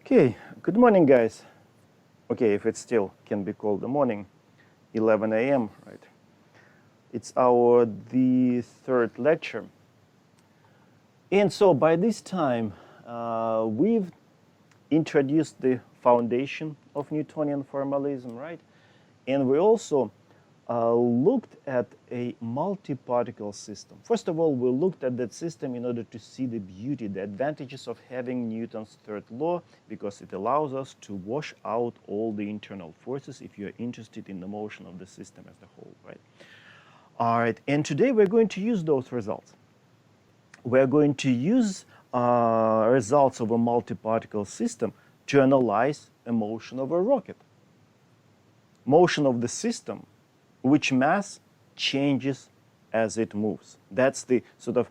Okay, good morning, guys. Okay, if it still can be called the morning, 11 a.m., right? It's the third lecture. And so by this time, we've introduced the foundation of Newtonian formalism, right? And we also looked at a multi-particle system. First of all, we looked at that system in order to see the beauty, the advantages of having Newton's third law, because it allows us to wash out all the internal forces if you're interested in the motion of the system as a whole, right? All right, and today we're going to use those results. We're going to use results of a multi-particle system to analyze a motion of a rocket. Motion of the system, which mass changes as it moves. That's the sort of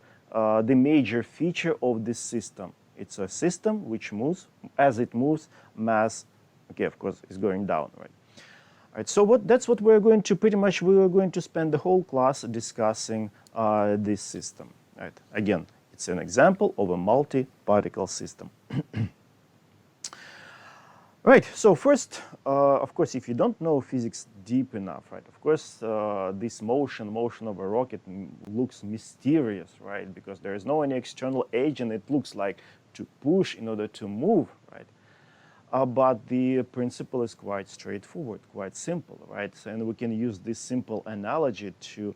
the major feature of this system. It's a system which moves. As it moves, mass, okay, of course, is going down, right? All right, so that's what we're going to we're going to spend the whole class discussing this system. Right? Again, it's an example of a multi-particle system. Right, so first, of course, if you don't know physics deep enough, right, of course, this motion of a rocket looks mysterious, right, because there is no any external agent. It looks like to push in order to move, right? But the principle is quite straightforward, quite simple, right? And we can use this simple analogy to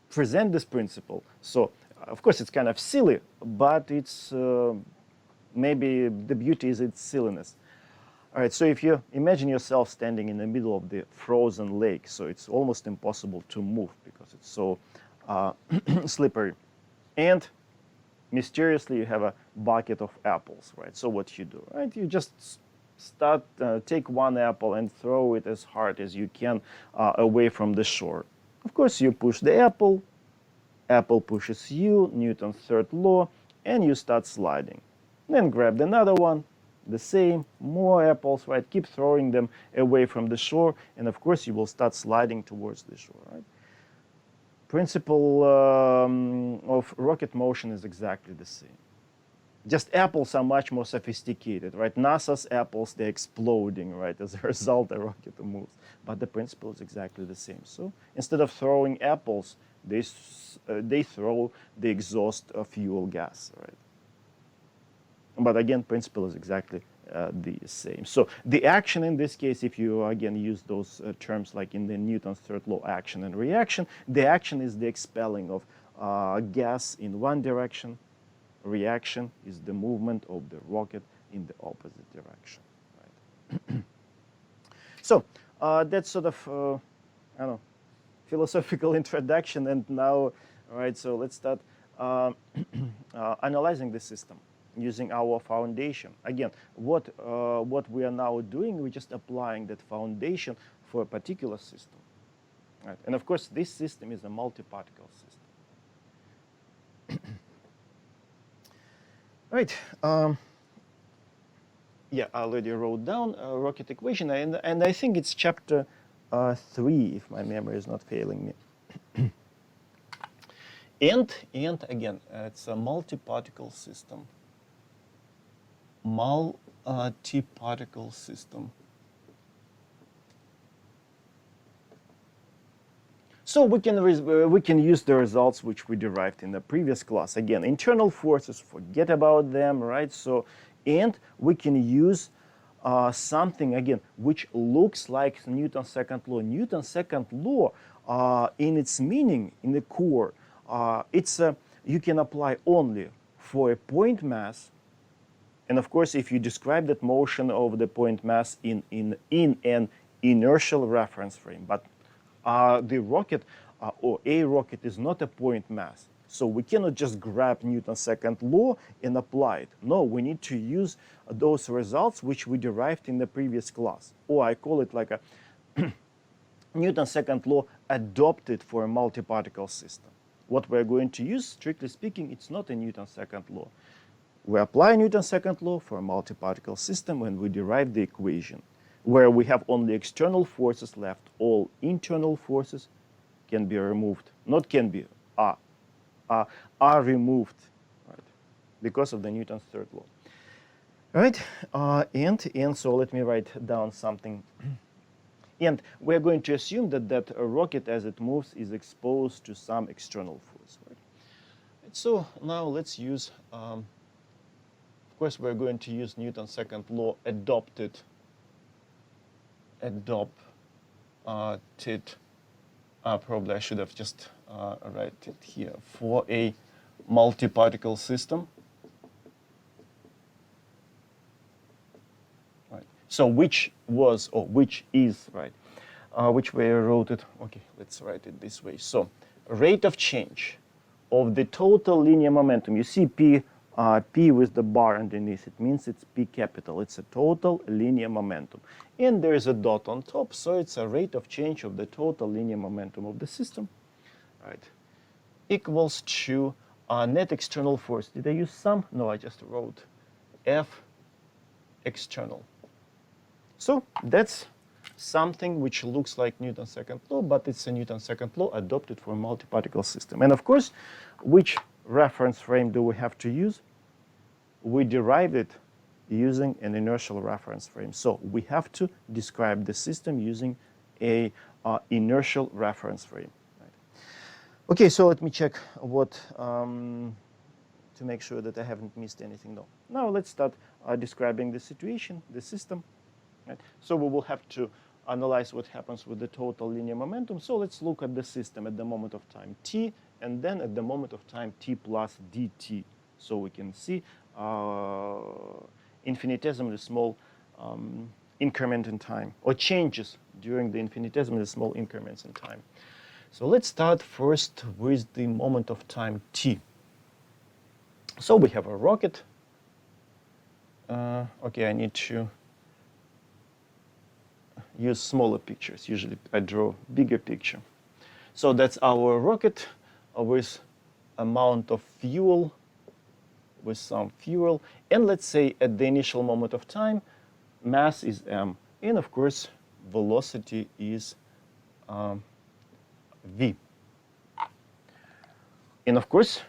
present this principle. So, of course, it's kind of silly, but it's maybe the beauty is its silliness. All right, so if you imagine yourself standing in the middle of the frozen lake, so it's almost impossible to move because it's so slippery. And mysteriously you have a bucket of apples, right? So what you do, right? You just take one apple and throw it as hard as you can away from the shore. Of course, you push the apple pushes you, Newton's third law, and you start sliding. Then grab another one, the same, more apples, right? Keep throwing them away from the shore, and of course you will start sliding towards the shore, right? Principle of rocket motion is exactly the same. Just apples are much more sophisticated, right? NASA's apples, they're exploding, right? As a result, the rocket moves. But the principle is exactly the same. So instead of throwing apples, they throw the exhaust fuel gas, right? But again, principle is exactly the same. So the action in this case, if you again use those terms like in the Newton's third law, action and reaction, the action is the expelling of gas in one direction. Reaction is the movement of the rocket in the opposite direction. Right? So that's sort of, I don't know, philosophical introduction. And now, all right, so let's start analyzing the system using our foundation. Again, what we are now doing, we're just applying that foundation for a particular system. Right? And of course, this system is a multi-particle system. Right. Yeah, I already wrote down a rocket equation, and I think it's chapter 3, if my memory is not failing me. and again, it's a multi-particle system. Multi-particle system. So we can use the results which we derived in the previous class. Again, internal forces, forget about them, right? So, and we can use something again which looks like Newton's second law. Newton's second law, in its meaning, in the core, you can apply only for a point mass. And of course, if you describe that motion of the point mass in an inertial reference frame, but the rocket or a rocket is not a point mass. So we cannot just grab Newton's second law and apply it. No, we need to use those results which we derived in the previous class. Or I call it like a Newton's second law adopted for a multi-particle system. What we're going to use, strictly speaking, it's not a Newton's second law. We apply Newton's second law for a multi-particle system when we derive the equation, where we have only external forces left. All internal forces can be removed. Not can be, are removed, right? Because of the Newton's third law. All right, and so let me write down something. And we're going to assume that a rocket, as it moves, is exposed to some external force. Right? So now let's use, of course, we're going to use Newton's second law adopted, probably I should have just write it here, for a multi-particle system. Right. So which was, or which is, right, which way I wrote it. Okay, let's write it this way. So rate of change of the total linear momentum. You see P with the bar underneath. It means it's P capital. It's a total linear momentum. And there is a dot on top, so it's a rate of change of the total linear momentum of the system. Right. Equals to net external force. Did I use sum? No, I just wrote F external. So that's something which looks like Newton's second law, but it's a Newton's second law adopted for a multi-particle system. And of course, which reference frame do we have to use? We derived it using an inertial reference frame. So we have to describe the system using a inertial reference frame. Right. Okay, so let me check what to make sure that I haven't missed anything. No. Now let's start describing the situation, the system. Right. So we will have to analyze what happens with the total linear momentum. So let's look at the system at the moment of time t, and then at the moment of time t plus dt. So we can see infinitesimally small increment in time, or changes during the infinitesimally small increments in time. So let's start first with the moment of time t. So we have a rocket. Okay, I need to use smaller pictures. Usually I draw bigger picture. So that's our rocket with amount of fuel, with some fuel. And let's say at the initial moment of time, mass is m. And of course, velocity is v. And of course,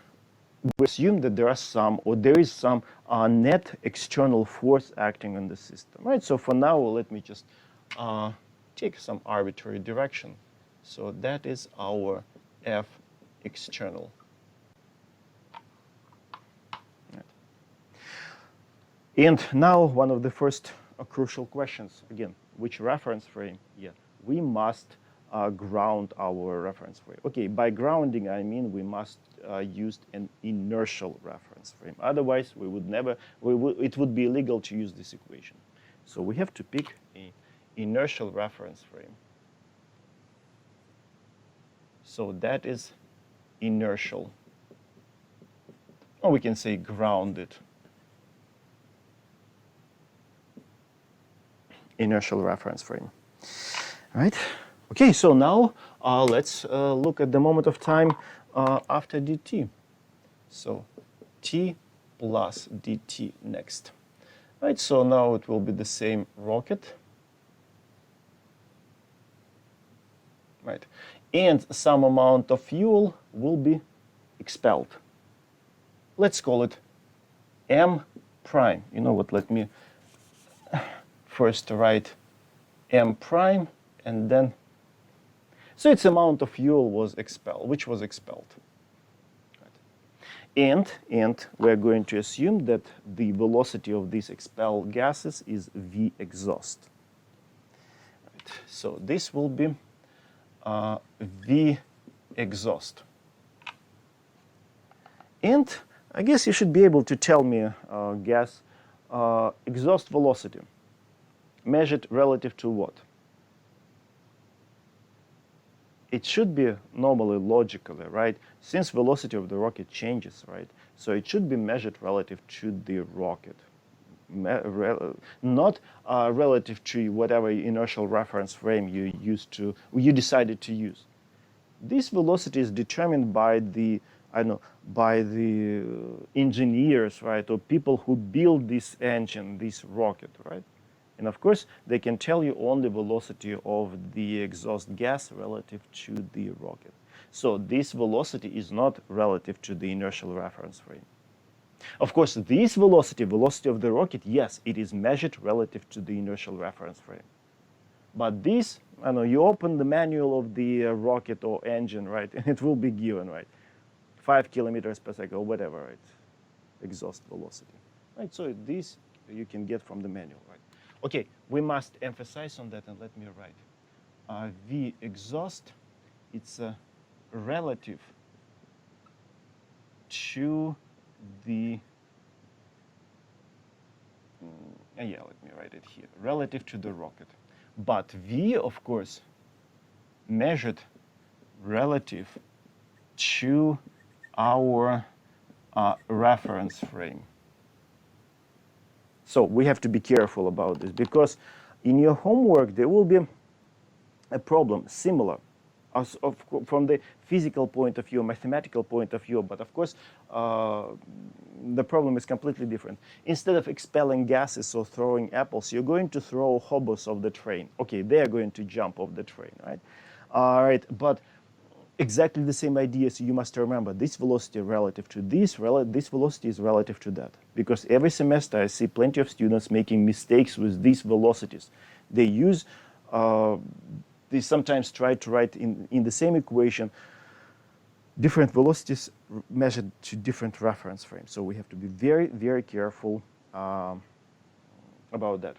we assume that there is some net external force acting on the system, right? So for now, let me just take some arbitrary direction. So that is our F external. Right. And now one of the first crucial questions, again, which reference frame? Yeah, we must ground our reference frame. Okay, by grounding, I mean we must use an inertial reference frame. Otherwise, it would be illegal to use this equation. So we have to pick an inertial reference frame. So that is inertial. Or we can say grounded. Inertial reference frame. All right? Okay, so now let's look at the moment of time after dt. So t plus dt next. Right, so now it will be the same rocket. Right, and some amount of fuel will be expelled. Let's call it m prime. You know what, let me first write m prime, and then, so its amount of fuel was expelled, which was expelled. Right. And we're going to assume that the velocity of these expelled gases is v exhaust. Right. So this will be v exhaust. And I guess you should be able to tell me gas exhaust velocity measured relative to what? It should be normally logically, right? Since velocity of the rocket changes, right? So it should be measured relative to the rocket, not relative to whatever inertial reference frame you decided to use. This velocity is determined by the engineers, right, or people who build this engine, this rocket, right? And of course, they can tell you only velocity of the exhaust gas relative to the rocket. So this velocity is not relative to the inertial reference frame. Of course, this velocity, velocity of the rocket, yes, it is measured relative to the inertial reference frame. But this, I know, you open the manual of the rocket or engine, right, and it will be given, right, 5 kilometers per second or whatever, right, exhaust velocity, right? So this you can get from the manual, right? Okay, we must emphasize on that, and let me write. V exhaust, it's relative to the, let me write it here, relative to the rocket. But V, of course, measured relative to our reference frame. So we have to be careful about this, because in your homework there will be a problem similar from the physical point of view, mathematical point of view, but of course the problem is completely different. Instead of expelling gases or throwing apples, you're going to throw hobos off the train. Okay, they are going to jump off the train, right? All right, but exactly the same idea, so you must remember this velocity relative to this velocity is relative to that. Because every semester I see plenty of students making mistakes with these velocities. They use, they sometimes try to write in the same equation different velocities measured to different reference frames. So we have to be very, very careful about that.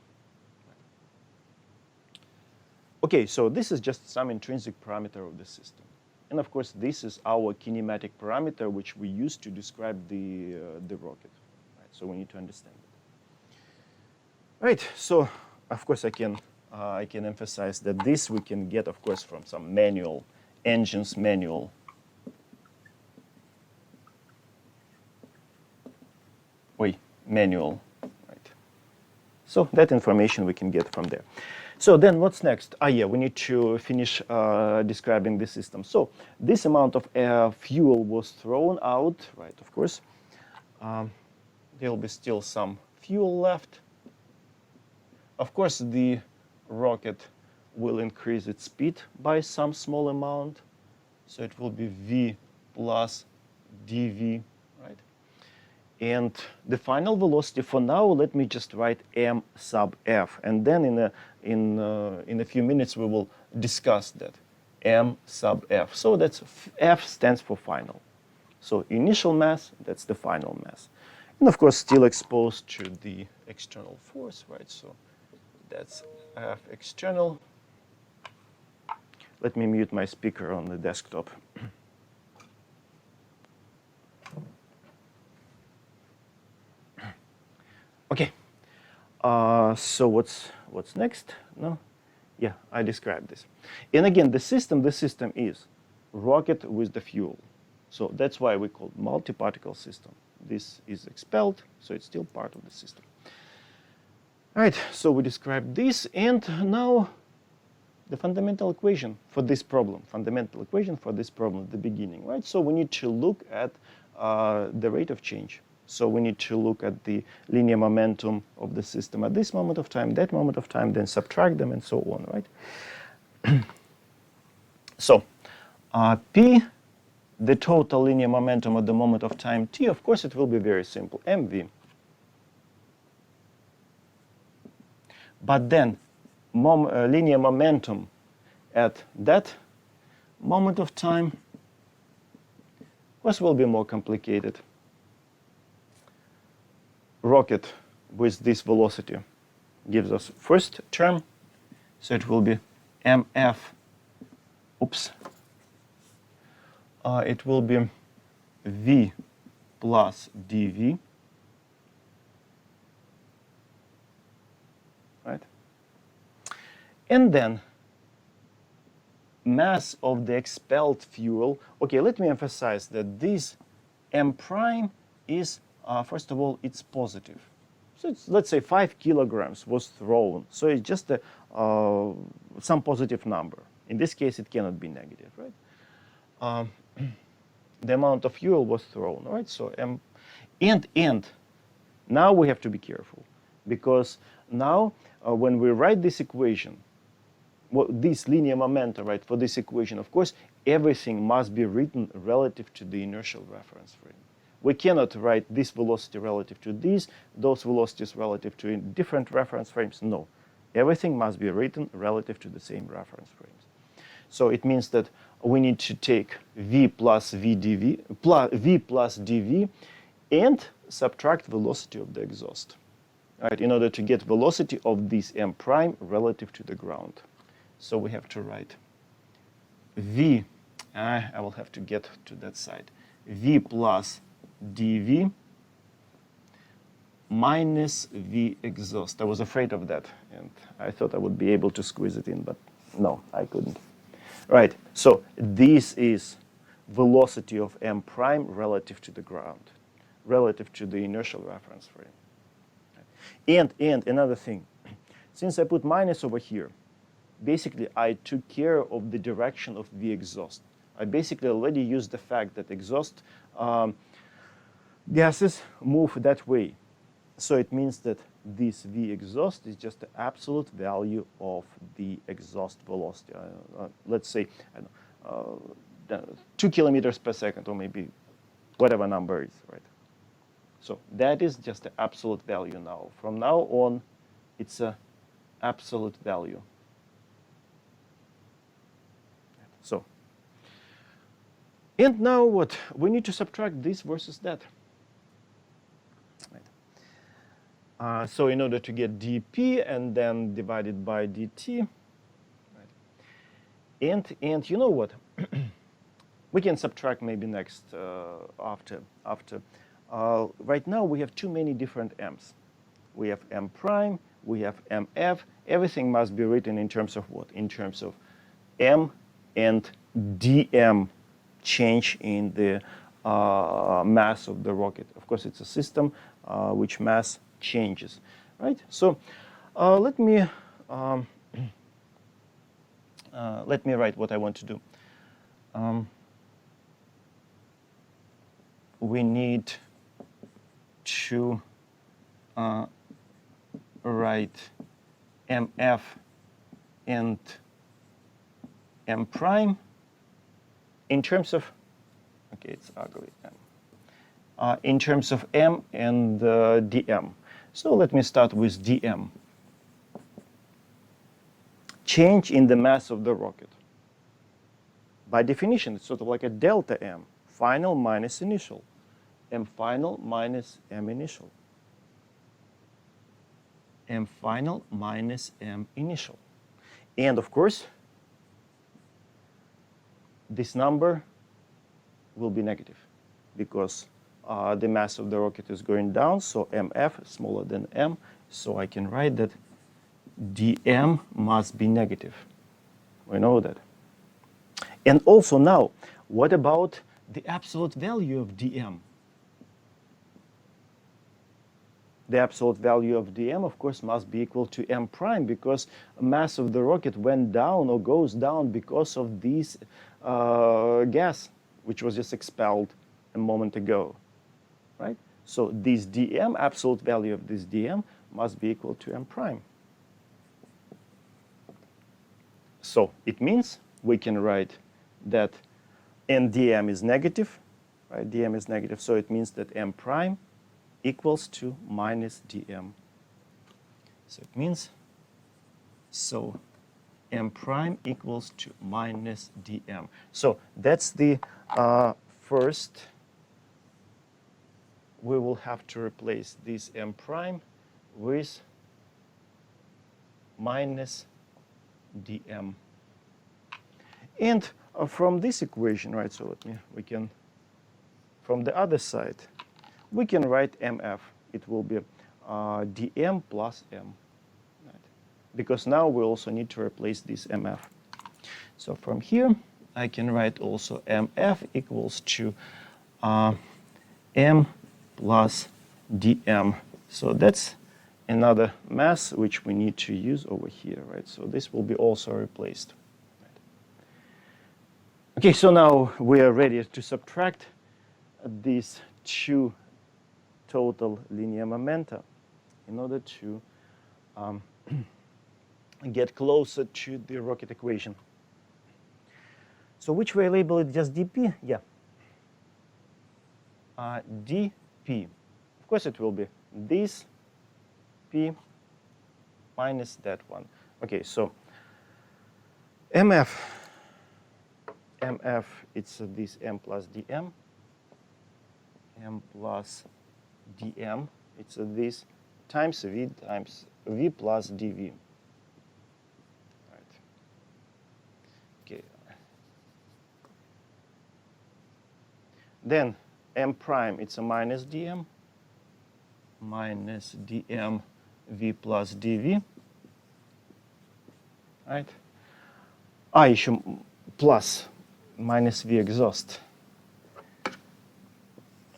Okay, so this is just some intrinsic parameter of the system. And of course, this is our kinematic parameter, which we use to describe the rocket. Right? So we need to understand it. Right, so of course I can emphasize that this we can get, of course, from some manual, engines manual. Manual, right? So that information we can get from there. So then what's next? We need to finish describing the system. So this amount of fuel was thrown out, right, of course. There will be still some fuel left. Of course, the rocket will increase its speed by some small amount. So it will be V plus dV, right? And the final velocity for now, let me just write m sub f. And then in a few minutes, we will discuss that, m sub f. So that's f stands for final. So initial mass, that's the final mass. And of course, still exposed to the external force, right? So that's f external. Let me mute my speaker on the desktop. Okay, so what's next? No, yeah, I described this. And again, the system is rocket with the fuel. So that's why we call it multi-particle system. This is expelled, so it's still part of the system. All right, so we described this, and now the fundamental equation for this problem, at the beginning, right? So we need to look at the rate of change. So we need to look at the linear momentum of the system at this moment of time, that moment of time, then subtract them, and so on, right? So P, the total linear momentum at the moment of time t, of course, it will be very simple, mv. But then linear momentum at that moment of time, of course, will be more complicated. Rocket with this velocity gives us first term, so it will be mf, it will be v plus dv, right? And then mass of the expelled fuel. Okay, let me emphasize that this m prime is first of all, it's positive. So it's, let's say 5 kilograms was thrown. So it's just some positive number. In this case, it cannot be negative, right? The amount of fuel was thrown, right? So and now we have to be careful, because now when we write this equation, this linear momentum, right, for this equation, of course, everything must be written relative to the inertial reference frame. We cannot write this velocity relative to this, those velocities relative to different reference frames. No. Everything must be written relative to the same reference frames. So it means that we need to take v plus v plus dv and subtract velocity of the exhaust, right, in order to get velocity of this m prime relative to the ground. So we have to write v, I will have to get to that side, v plus dv minus v exhaust. I was afraid of that, and I thought I would be able to squeeze it in, but no, I couldn't. Right, so this is velocity of m prime relative to the ground, relative to the inertial reference frame. And another thing, since I put minus over here, basically I took care of the direction of v exhaust. I basically already used the fact that exhaust gases move that way. So it means that this v exhaust is just the absolute value of the exhaust velocity. Let's say 2 kilometers per second, or maybe whatever number is, right? So that is just the absolute value now. From now on, it's an absolute value. So, and now what? We need to subtract this versus that. So in order to get dp and then divided by dt, right. And you know what? We can subtract maybe next after. Right now we have too many different m's. We have m prime, we have mf. Everything must be written in terms of what? In terms of m and dm change in the mass of the rocket. Of course, it's a system which mass changes, right? So let me write what I want to do. We need to write mf and m prime in terms of, okay, it's ugly, in terms of m and dm. So let me start with dm. Change in the mass of the rocket. By definition, it's sort of like a delta m, final minus initial, m final minus m initial, m final minus m initial. And of course, this number will be negative because the mass of the rocket is going down, so mf is smaller than m, so I can write that dm must be negative. We know that. And also now, what about the absolute value of dm? The absolute value of dm, of course, must be equal to m prime because mass of the rocket went down or goes down because of this gas, which was just expelled a moment ago, right? So this dm, absolute value of this dm, must be equal to m prime. So it means we can write that dm is negative, right? dm is negative, so it means that m prime equals to minus dm. So it means, so m prime equals to minus dm. So that's the first. We will have to replace this m prime with minus dm. And from this equation, right, so we can, from the other side, we can write mf. It will be dm plus m, right? Because now we also need to replace this mf. So from here, I can write also mf equals to m plus dm. So that's another mass which we need to use over here, right? So this will be also replaced. Right? Okay, so now we are ready to subtract these two total linear momenta in order to get closer to the rocket equation. So which way label it, just dp? Yeah. dp. Of course, it will be this p minus that one. Okay, so mf, it's this m plus dm, m plus dm, it's this times v plus dv. Right. Okay. Then m prime, it's a minus dm v plus dv. Right? Еще plus minus v exhaust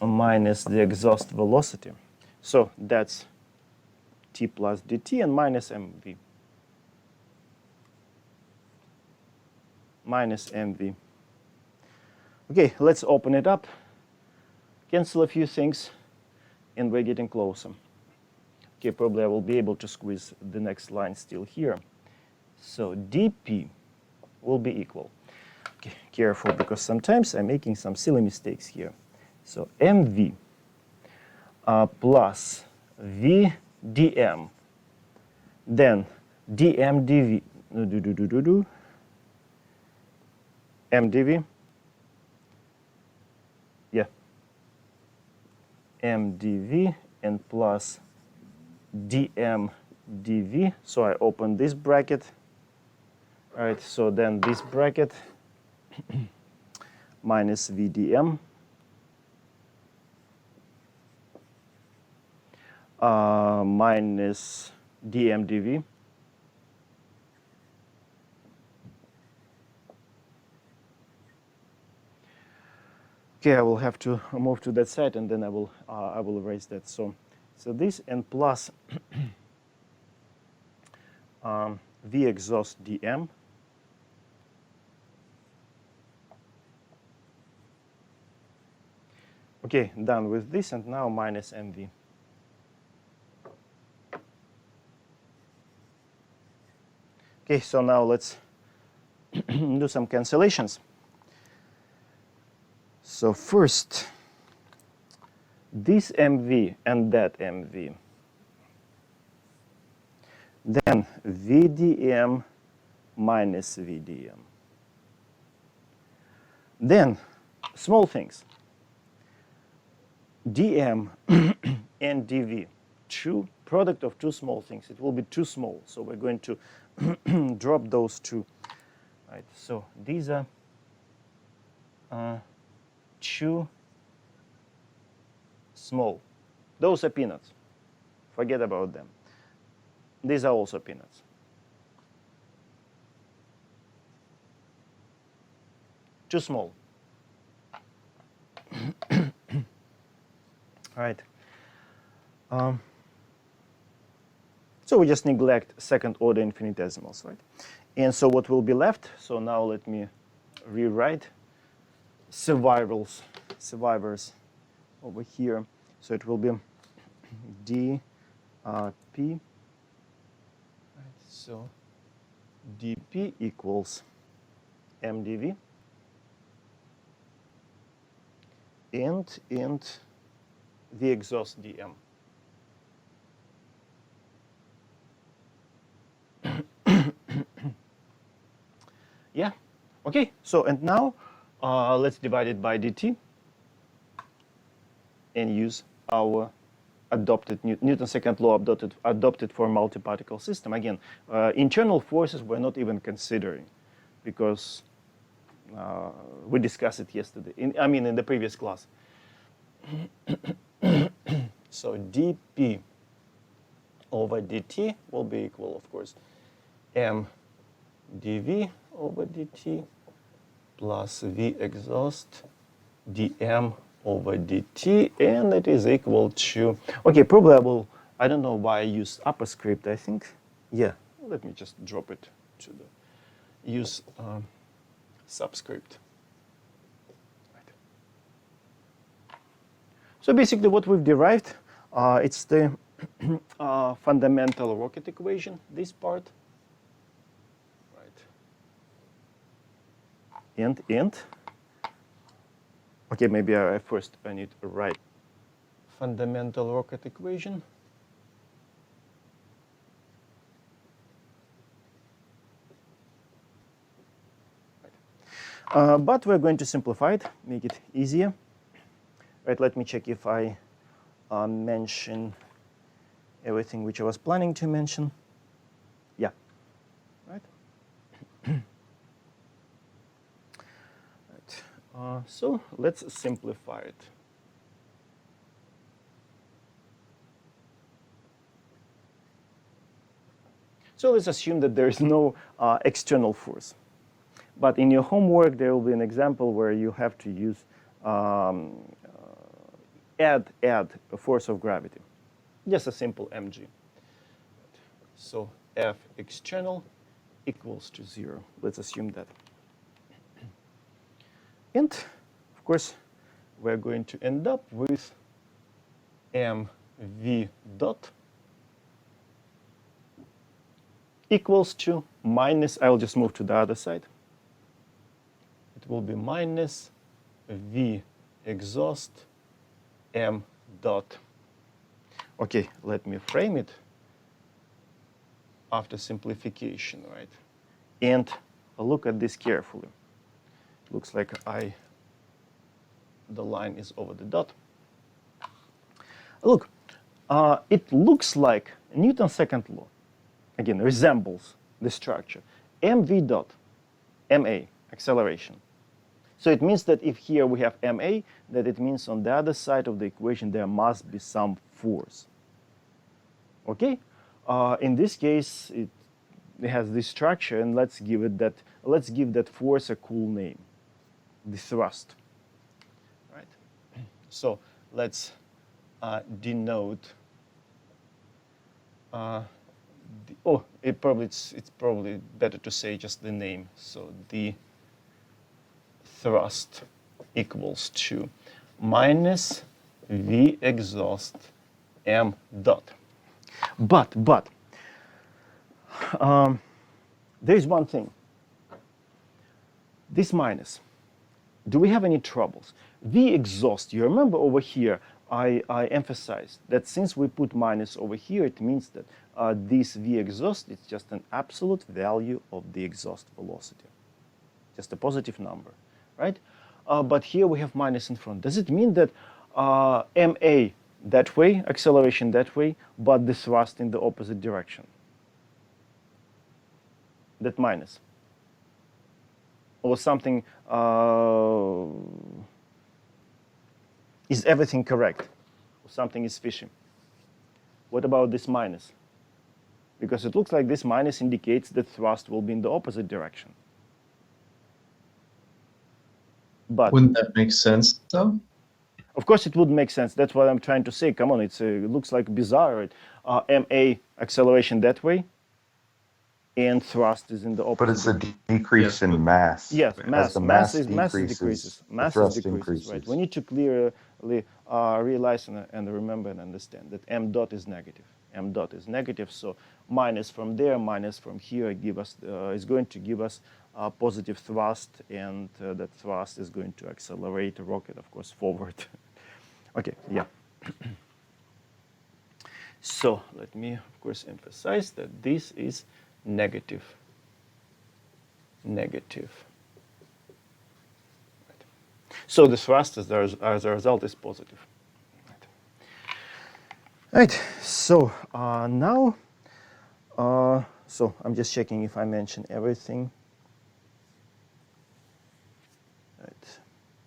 minus the exhaust velocity. So that's t plus dt and minus mv. Minus mv. Okay, let's open it up, cancel a few things, and we're getting closer. Okay, probably I will be able to squeeze the next line still here. So dp will be equal. Okay, careful, because sometimes I'm making some silly mistakes here. So mv plus v dm, then dm dv, m dv, yeah, m dv, and plus dm dv. So I open this bracket. All right, so then this bracket minus vdm minus dm dv okay, I will have to move to that side, and then I will erase that. So this and plus v exhaust dm okay, done with this, and now minus mv. Okay, so now let's do some cancellations. So first, this mv and that mv. Then vdm minus vdm. Then small things. dm and dv, product of two small things. It will be too small, so we're going to drop those two. Right. So these are too small. Those are peanuts. Forget about them. These are also peanuts. Too small. All right. So we just neglect second order infinitesimals, right? And so what will be left? So now let me rewrite survivors over here. So it will be dp. Right, so dp equals mdv and the exhaust dm. Yeah, okay, so and now let's divide it by dt and use our adopted Newton's second law adopted for multi-particle system. Again, internal forces we're not even considering, because we discussed it yesterday, in the previous class. So dp over dt will be equal, of course, m dv over dt plus v exhaust dm over dt, and it is equal to, okay, probably I don't know why I used upper script, I think. Yeah, let me just drop it to the, use subscript. Right. So basically what we've derived, it's the fundamental rocket equation, this part. And Okay, maybe first I need to write fundamental rocket equation. But we're going to simplify it, make it easier. Right, let me check if I mention everything which I was planning to mention. Yeah, right. Right. So let's simplify it. So let's assume that there is no external force. But in your homework, there will be an example where you have to use add a force of gravity. Just a simple mg. So F external equals to 0. Let's assume that. And, of course, we're going to end up with mv dot equals to minus, I'll just move to the other side. It will be minus v exhaust m dot. Okay, let me frame it after simplification, right? And look at this carefully. Looks like the line is over the dot. Look, it looks like Newton's second law, again, resembles the structure. mv dot, ma, acceleration. So it means that if here we have ma, that it means on the other side of the equation there must be some force. Okay? In this case, it has this structure, and let's give that force a cool name, the thrust. Right? So let's denote. It's probably better to say just the name. So the thrust equals to minus v exhaust m dot. But there is one thing. This minus, do we have any troubles? V exhaust, you remember over here, I emphasized that since we put minus over here, it means that this V exhaust is just an absolute value of the exhaust velocity, just a positive number, right? But here we have minus in front. Does it mean that ma that way, acceleration that way, but the thrust in the opposite direction? That minus. Or something, is everything correct? Or something is fishy? What about this minus? Because it looks like this minus indicates that thrust will be in the opposite direction. But wouldn't that make sense, though? Of course, it would make sense. That's what I'm trying to say. Come on, it looks like bizarre. Right? Ma acceleration that way, and thrust is in the opposite. But it's a decrease in mass. Yes, As the mass decreases, the Mass thrust decreases. increases. Right. We need to clearly realize and remember and understand that m dot is negative. M dot is negative, so minus from there, minus from here is going to give us positive thrust, and that thrust is going to accelerate the rocket, of course, forward. Okay, yeah. So let me, of course, emphasize that this is negative. Negative. Right. So the thrust as a result is positive. Right, so now, so I'm just checking if I mentioned everything. Right,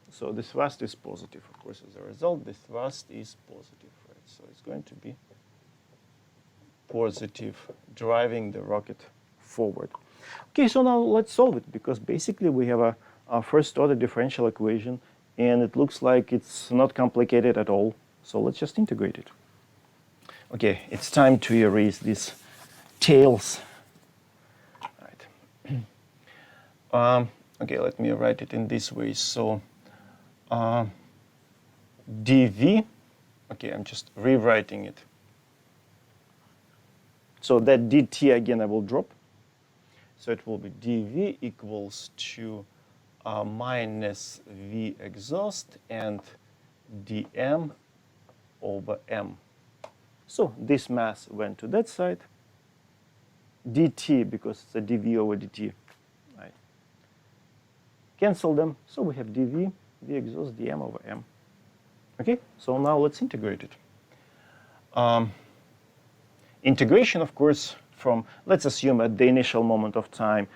so the thrust is positive, of course, as a result, the thrust is positive, right? So it's going to be positive, driving the rocket forward. Okay, so now let's solve it, because basically we have a first-order differential equation, and it looks like it's not complicated at all, so let's just integrate it. Okay, it's time to erase these tails. Right. Okay, let me write it in this way. So dv, okay, I'm just rewriting it. So that dt again I will drop. So it will be dv equals to minus V exhaust and dm over m. So this mass went to that side. dt, because it's a dv over dt. Right. Cancel them, so we have dv, v exhaust, dm over m. Okay, so now let's integrate it. Integration, of course, from, let's assume at the initial moment of time,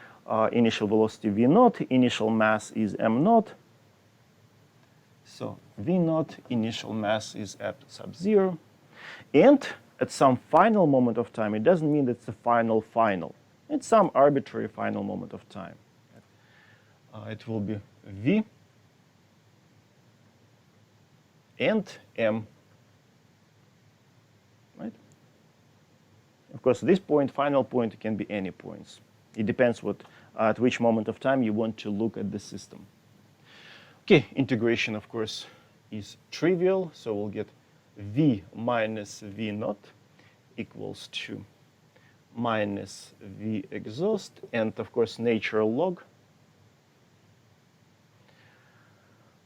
initial velocity v naught, initial mass is m naught. So v naught, initial mass is at sub 0. And at some final moment of time, it doesn't mean it's the final. It's some arbitrary final moment of time. It will be v and m. Right? Of course, this point, final point, can be any points. It depends at which moment of time you want to look at the system. Okay, integration, of course, is trivial, so we'll get v minus v naught equals to minus v exhaust, and of course natural log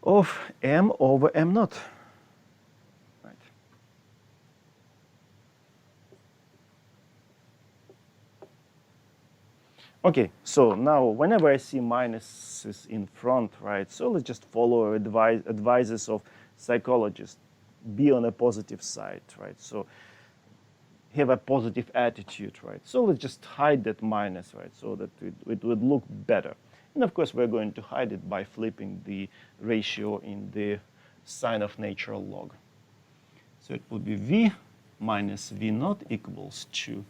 of m over m naught. Right. Okay, so now whenever I see minuses in front, right, so let's just follow advices of psychologists. Be on a positive side, right? So have a positive attitude, right? So let's just hide that minus, right? So that it would look better. And of course, we're going to hide it by flipping the ratio in the sign of natural log. So it would be v minus v naught equals to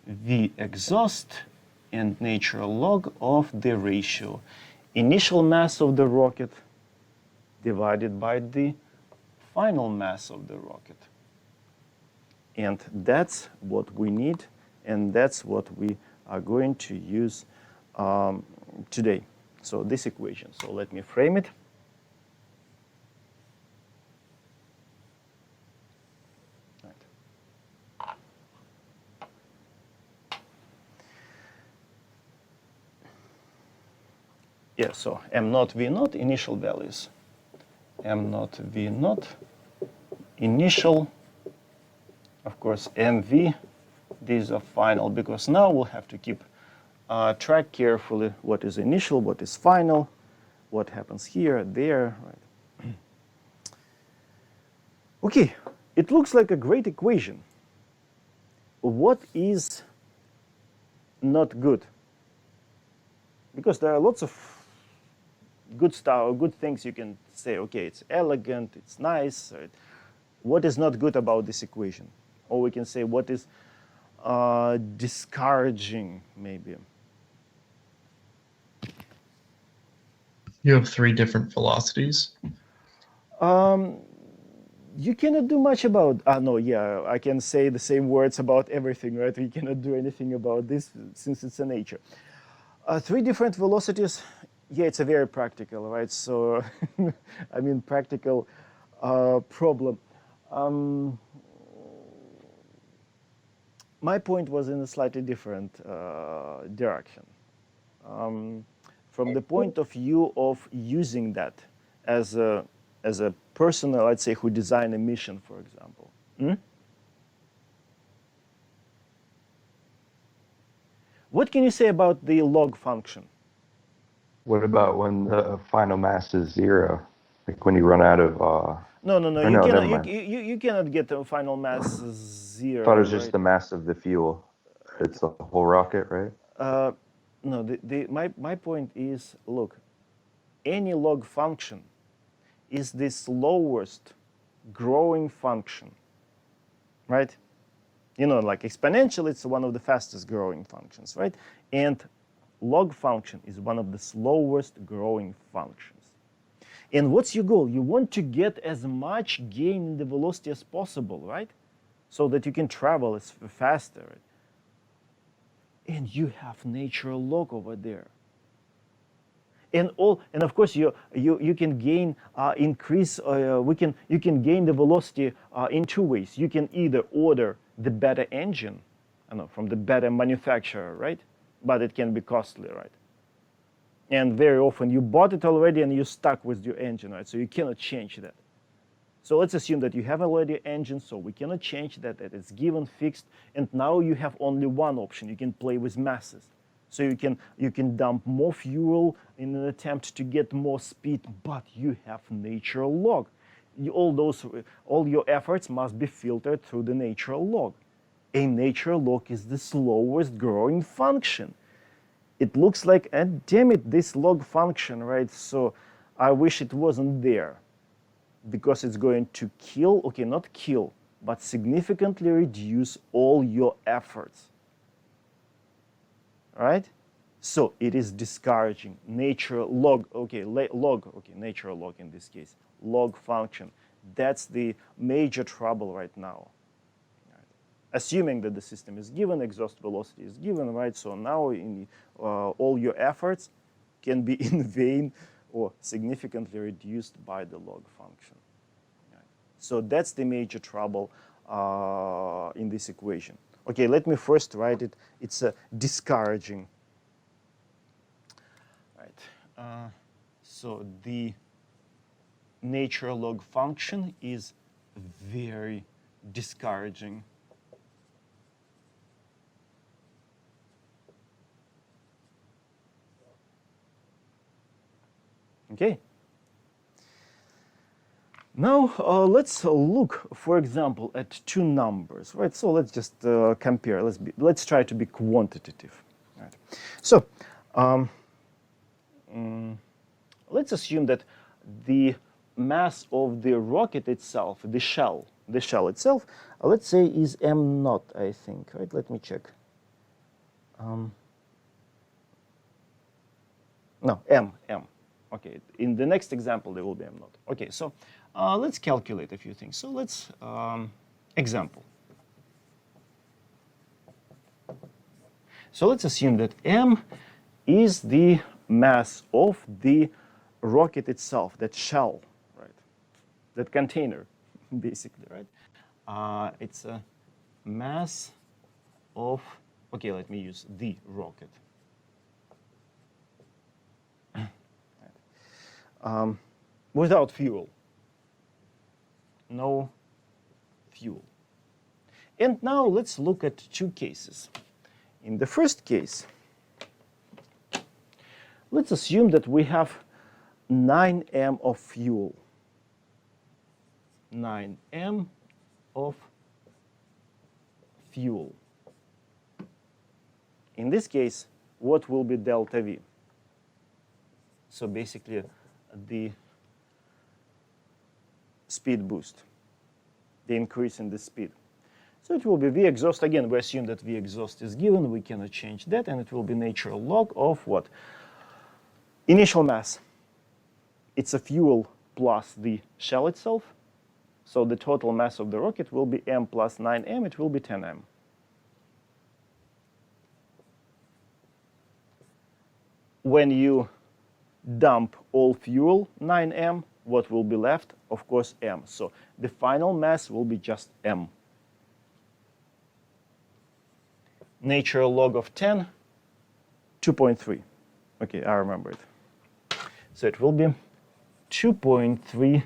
v exhaust and natural log of the ratio initial mass of the rocket divided by the final mass of the rocket. And that's what we need, and that's what we are going to use today. So this equation. So let me frame it. Right. Yeah, so m naught v naught initial values. M naught v naught initial, of course mv, these are final, because now we'll have to keep track carefully what is initial, what is final, what happens here, there. Right. Okay, it looks like a great equation. What is not good? Because there are lots of good stuff, good things you can say, okay, it's elegant, it's nice. Right? What is not good about this equation? Or we can say what is discouraging, maybe. You have 3 different velocities. You cannot do much about, no, yeah, I can say the same words about everything, right? We cannot do anything about this since it's a nature. 3 different velocities, yeah, it's a very practical, right? So, I mean, practical problem. My point was in a slightly different direction. From the point of view of using that as a person, let's say, who designed a mission, for example. What can you say about the log function? What about when the final mass is 0? Like when you run out of... No. or You no, cannot. never mind. You cannot get the final mass 0. I thought it was just right? the mass of the fuel. It's the whole rocket, right? No. My point is, look, any log function is the slowest growing function, right? You know, like exponential, it's one of the fastest growing functions, right? And log function is one of the slowest growing functions. And what's your goal? You want to get as much gain in the velocity as possible, right? So that you can travel as faster. Right? And you have natural log over there. And of course you can gain you can gain the velocity in 2 ways. You can either order the better engine, from the better manufacturer, right? But it can be costly, right? And very often you bought it already and you're stuck with your engine, right? So you cannot change that. So let's assume that you have already an engine, so we cannot change that, that it's given, fixed, and now you have only one option. You can play with masses. So you can dump more fuel in an attempt to get more speed, but you have natural log. All your efforts must be filtered through the natural log. A natural log is the slowest growing function. It looks like, damn it, this log function, right? So I wish it wasn't there, because it's going to kill, okay, not kill, but significantly reduce all your efforts, right? So it is discouraging. Natural log, okay, natural log in this case, log function. That's the major trouble right now. Assuming that the system is given, exhaust velocity is given, right? So now all your efforts can be in vain or significantly reduced by the log function. Right. So that's the major trouble in this equation. Okay, let me first write it. It's discouraging. Right. So the natural log function is very discouraging. Okay. Now let's look, for example, at two numbers, right? So let's just compare. Let's try to be quantitative. Right. So let's assume that the mass of the rocket itself, the shell itself, let's say is m naught, I think. Right? Let me check. No, m. Okay, in the next example, there will be m naught. Okay, so let's calculate a few things. So let's example. So let's assume that m is the mass of the rocket itself, that shell, right? That container, basically, right? It's a mass of, okay, let me use the rocket. Without fuel. No fuel. And now let's look at two cases. In the first case, let's assume that we have 9m of fuel. 9m of fuel. In this case, what will be delta V? So basically, the speed boost, the increase in the speed. So it will be V exhaust. Again, we assume that V exhaust is given. We cannot change that. And it will be natural log of what? Initial mass. It's a fuel plus the shell itself. So the total mass of the rocket will be m plus 9m. It will be 10m. When you dump all fuel, 9m, what will be left? Of course, m. So the final mass will be just m. Natural log of 10, 2.3. Okay, I remember it. So it will be 2.3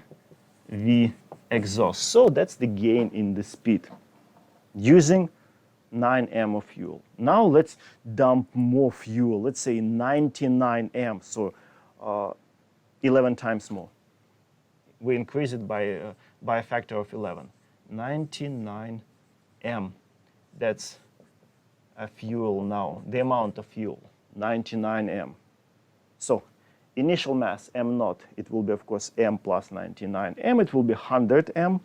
V exhaust. So that's the gain in the speed using 9m of fuel. Now let's dump more fuel. Let's say 99m, so 11 times more. We increase it by a factor of 11. 99m. That's a fuel now, the amount of fuel, 99m. So initial mass, m naught, it will be, of course, m plus 99m. It will be 100m.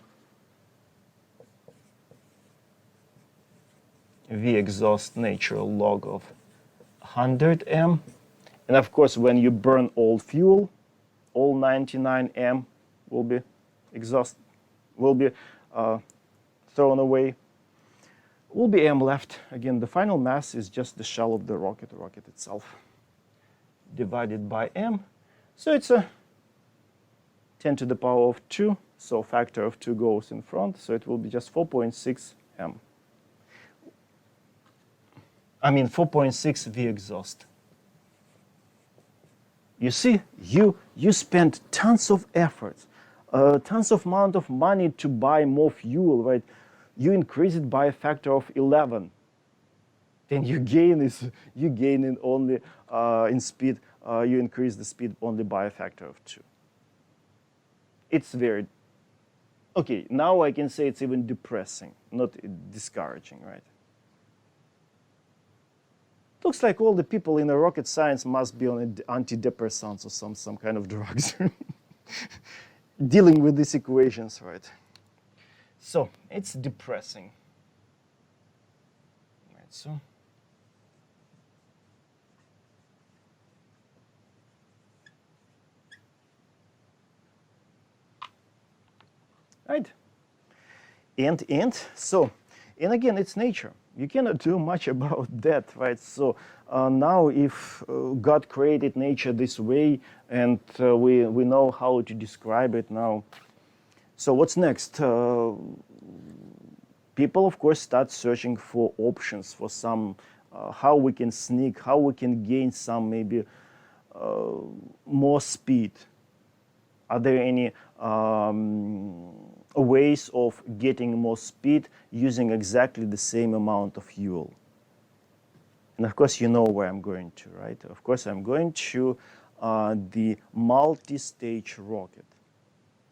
V exhaust natural log of 100m. And of course, when you burn all fuel, all 99m will be thrown away. Will be m left. Again, the final mass is just the shell of the rocket itself, divided by m. So it's a 10 to the power of 2. So factor of 2 goes in front. So it will be just 4.6 m. I mean 4.6 V exhaust. You see, you spend tons of efforts, tons of amount of money to buy more fuel, right? You increase it by a factor of 11. Then you gain it only in speed. You increase the speed only by a factor of 2. It's very okay. Now I can say it's even depressing, not discouraging, right? Looks like all the people in the rocket science must be on antidepressants or some kind of drugs dealing with these equations, right? So it's depressing. Right, so right. And again, it's nature. You cannot do much about that, right? So now if God created nature this way and we know how to describe it now, so what's next? People, of course, start searching for options, for some, how we can sneak, how we can gain some maybe more speed. Are there any ways of getting more speed using exactly the same amount of fuel? And of course, you know where I'm going to, right? Of course, I'm going to the multi-stage rocket.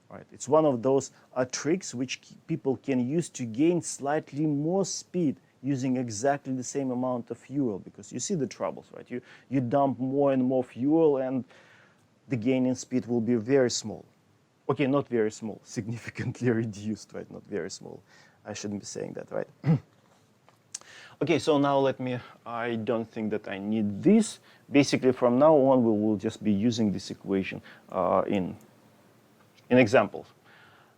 Right? It's one of those tricks which people can use to gain slightly more speed using exactly the same amount of fuel, because you see the troubles, right? You dump more and more fuel and the gain in speed will be very small. Okay, not very small, significantly reduced, right? Not very small. I shouldn't be saying that, right? Okay, so now I don't think that I need this. Basically, from now on, we will just be using this equation in examples.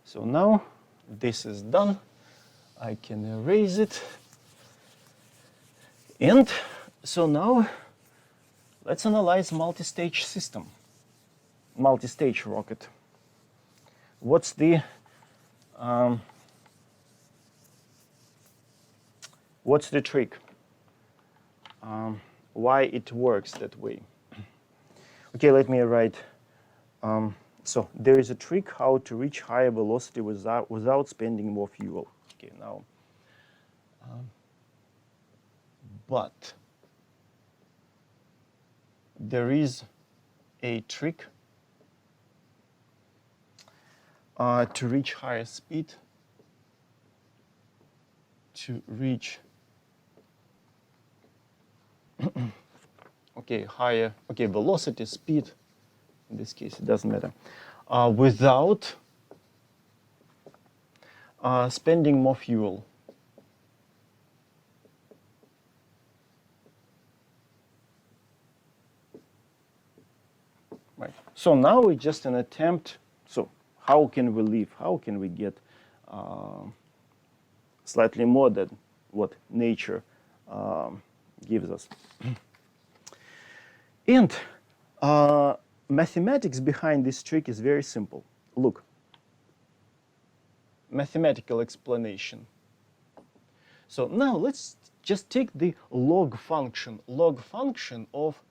So now this is done. I can erase it. And so now let's analyze multi-stage system, multi-stage rocket. What's the trick? Why it works that way? Okay, let me write. So there is a trick how to reach higher velocity without spending more fuel. Okay, now, but there is a trick to reach higher speed, to reach higher velocity, speed. In this case, it doesn't matter. Without spending more fuel. Right. So now it's just an attempt. So how can we live? How can we get slightly more than what nature gives us? And mathematics behind this trick is very simple. Look, mathematical explanation. So now let's just take the log function of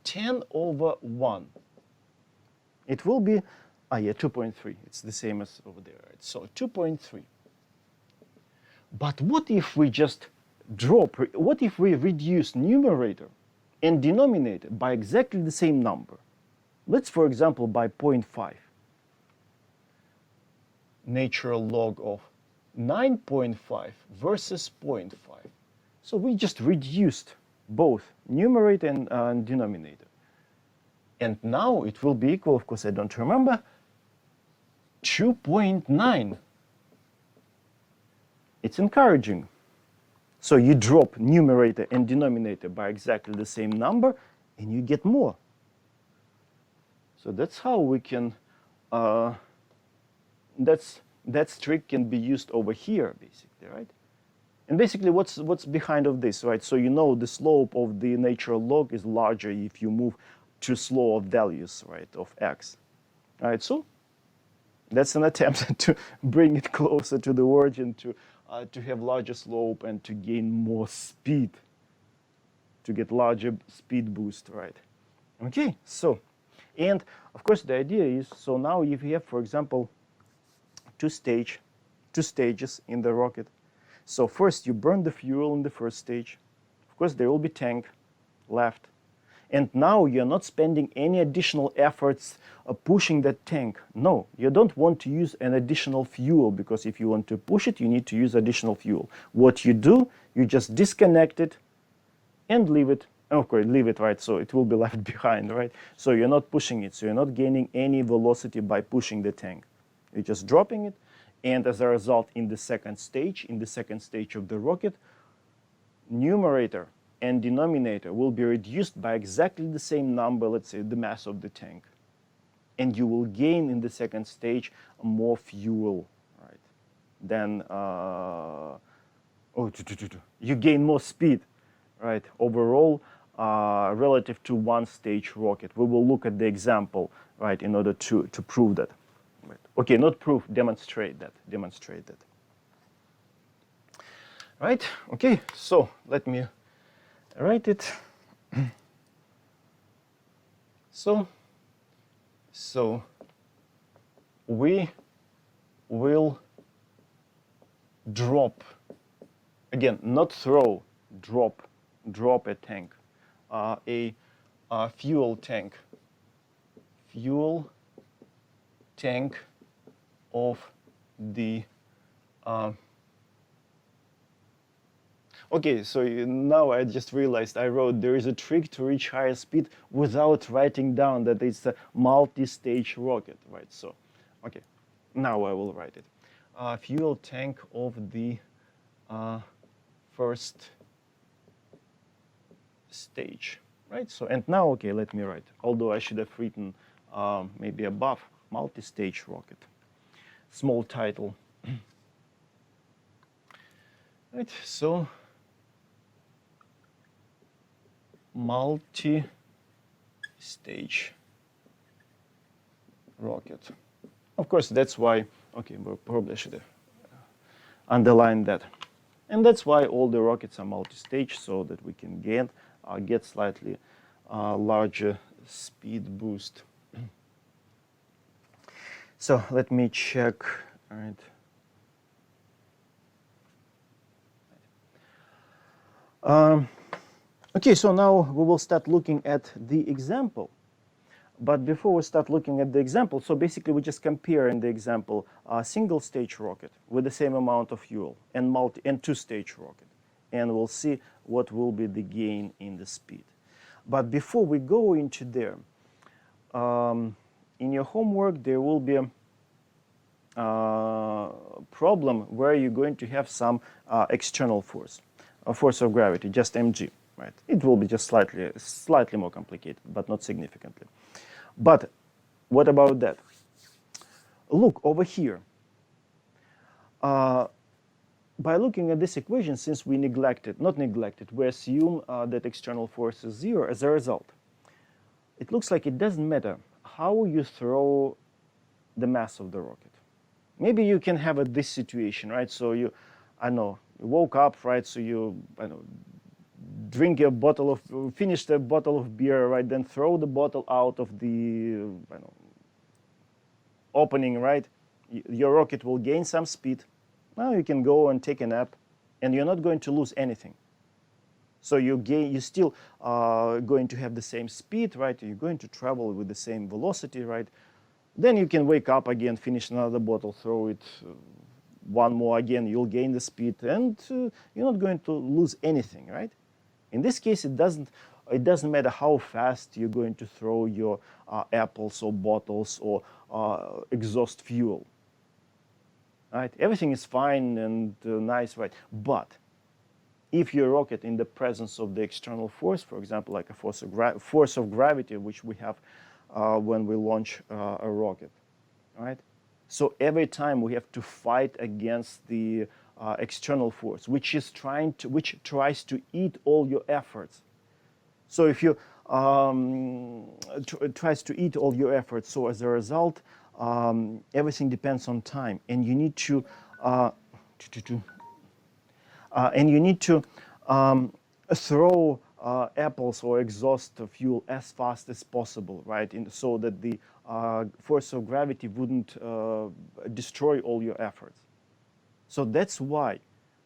10 over 1. It will be, 2.3. It's the same as over there. Right? So 2.3. But what if we just what if we reduce numerator and denominator by exactly the same number? Let's, for example, by 0.5. Natural log of 9.5 versus 0.5. So we just reduced both numerator and denominator. And now it will be equal, of course, I don't remember, 2.9. It's encouraging. So you drop numerator and denominator by exactly the same number, and you get more. So that's how we can, that trick can be used over here, basically, right? And basically, what's behind of this, right? So you know the slope of the natural log is larger if you move to slower values, right, of x. All right, so that's an attempt to bring it closer to the origin, to have larger slope and to gain more speed, to get larger speed boost, right? Okay, so, and of course the idea is, so now if you have, for example, two stages in the rocket. So first you burn the fuel in the first stage. Of course there will be tank left. And now you're not spending any additional efforts pushing that tank. No, you don't want to use an additional fuel, because if you want to push it, you need to use additional fuel. What you do, you just disconnect it and leave it. Okay, leave it, right? So it will be left behind, right? So you're not pushing it. So you're not gaining any velocity by pushing the tank. You're just dropping it. And as a result, in the second stage of the rocket, numerator and denominator will be reduced by exactly the same number, let's say the mass of the tank. And you will gain in the second stage more fuel, right? Then you gain more speed, right? Overall, relative to one-stage rocket. We will look at the example, right, in order to prove that. Right. Okay, not prove, demonstrate that. Right, okay, so let me write it. So we will drop, again, not throw, drop a tank, a fuel tank of the okay, so now I just realized I wrote there is a trick to reach higher speed without writing down that it's a multi-stage rocket, right? So, okay, now I will write it. Fuel tank of the first stage, right? So, and now, okay, let me write, although I should have written maybe above, multi-stage rocket, small title. Right, so multi-stage rocket. Of course, that's why, okay, probably I should have underlined that. And that's why all the rockets are multi-stage, so that we can get slightly larger speed boost. So let me check, all right. Okay, so now we will start looking at the example. But before we start looking at the example, so basically we just compare in the example a single-stage rocket with the same amount of fuel and two-stage rocket. And we'll see what will be the gain in the speed. But before we go into there, in your homework there will be a problem where you're going to have some external force, a force of gravity, just mg. Right. It will be just slightly more complicated, but not significantly. But what about that? Look over here. By looking at this equation, since we we assume that external force is zero as a result. It looks like it doesn't matter how you throw the mass of the rocket. Maybe you can have this situation, right? So you woke up, right? So you, finish a bottle of beer, right? Then throw the bottle out of the opening, right? Your rocket will gain some speed. Now you can go and take a nap, and you're not going to lose anything. So you're still going to have the same speed, right? You're going to travel with the same velocity, right? Then you can wake up again, finish another bottle, throw it one more again. You'll gain the speed, and you're not going to lose anything, right? In this case, it doesn't matter how fast you're going to throw your apples or bottles or exhaust fuel. Right? Everything is fine and nice, right? But if your rocket in the presence of the external force, for example, like a force of gravity, which we have when we launch a rocket, right? So every time we have to fight against the external force, which tries to eat all your efforts. So if you tries to eat all your efforts, so as a result, everything depends on time, and you need to throw apples or exhaust fuel as fast as possible, right? So that the force of gravity wouldn't destroy all your efforts. So that's why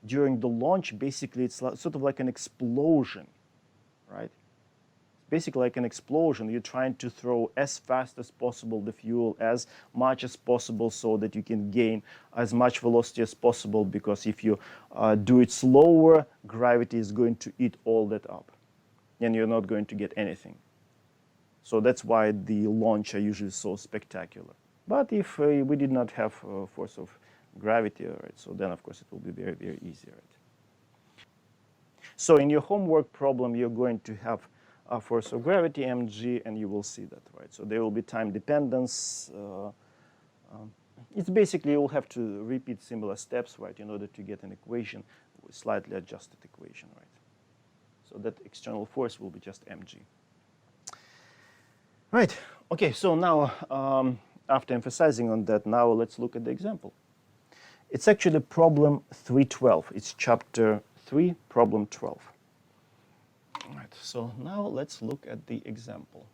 during the launch, basically, it's sort of like an explosion, right? Basically like an explosion. You're trying to throw as fast as possible the fuel, as much as possible, so that you can gain as much velocity as possible, because if you do it slower, gravity is going to eat all that up and you're not going to get anything. So that's why the launch are usually so spectacular. But if we did not have force of gravity, right, so then of course it will be very, very easy, right? So in your homework problem, you're going to have a force of gravity, mg, and you will see that, right? So there will be time dependence. It's basically, you'll have to repeat similar steps, right, in order to get an equation, with slightly adjusted equation, right? So that external force will be just mg. Right, okay, so now, after emphasizing on that, now let's look at the example. It's actually problem 312. It's chapter 3, problem 12. All right, so now let's look at the example.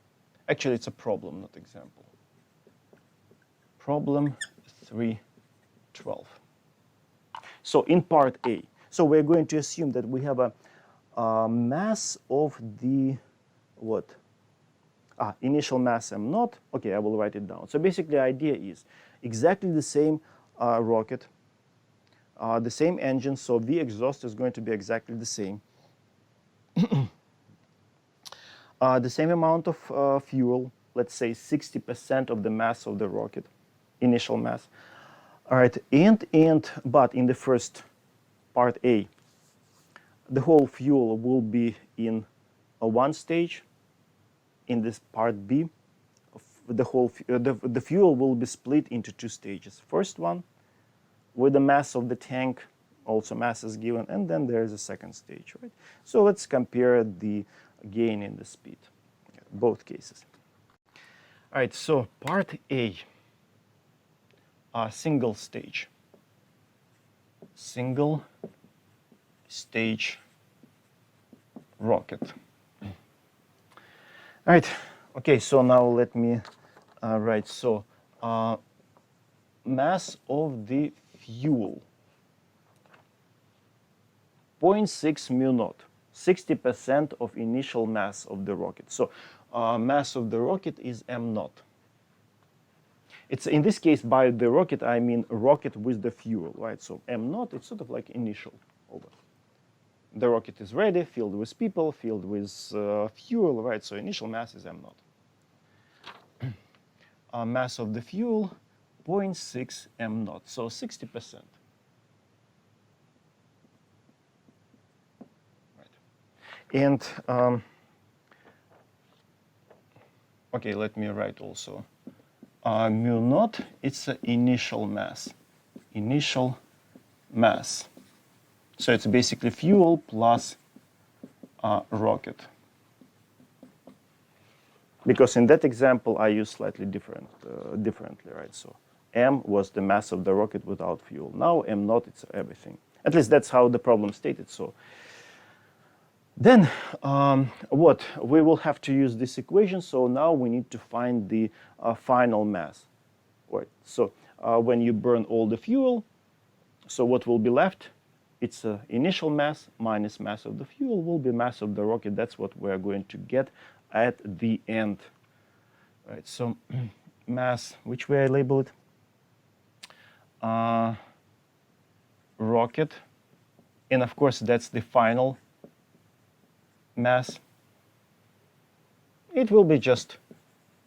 Actually, it's a problem, not example. Problem 312. So in part A, so we're going to assume that we have a mass of the, what? Initial mass m naught. Okay, I will write it down. So basically the idea is exactly the same rocket, the same engine, so V exhaust is going to be exactly the same. The same amount of fuel, let's say 60% of the mass of the rocket, initial mass. All right, but in the first part A, the whole fuel will be in a one stage. In this part B, the fuel will be split into two stages. First one, with the mass of the tank, also mass is given, and then there is a second stage, right? So let's compare the gain in the speed, both cases. All right, so part A, single stage rocket. All right, okay, so now let me write, so mass of the fuel, 0.6 mu naught, 60% of initial mass of the rocket. So mass of the rocket is m naught. It's, in this case, by the rocket, I mean rocket with the fuel, right? So m naught, it's sort of like initial over. The rocket is ready, filled with people, filled with fuel, right? So initial mass is m naught. Mass of the fuel, 0.6 m naught, so 60%. Right. And, okay, let me write also. Mu naught, it's an initial mass. So it's basically fuel plus rocket. Because in that example, I use slightly differently, right? So m was the mass of the rocket without fuel. Now m naught, it's everything. At least that's how the problem stated. So then what? We will have to use this equation. So now we need to find the final mass. Right. So when you burn all the fuel, so what will be left? It's initial mass minus mass of the fuel will be mass of the rocket. That's what we're going to get at the end. Right, so mass, which way I label it? Rocket. And of course, that's the final mass. It will be just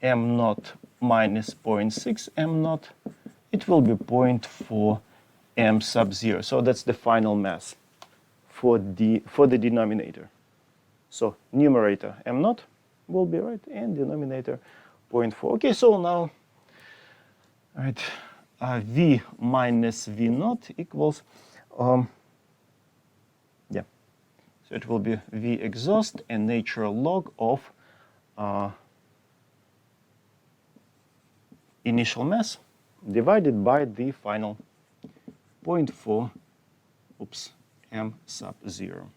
m naught minus 0.6 m naught. It will be 0.4 m sub 0. So that's the final mass for the denominator. So numerator m naught will be right, and denominator 0.4. Okay, so now, right, v minus v naught equals, yeah. So it will be v exhaust and natural log of initial mass divided by the final 0.4, m sub 0.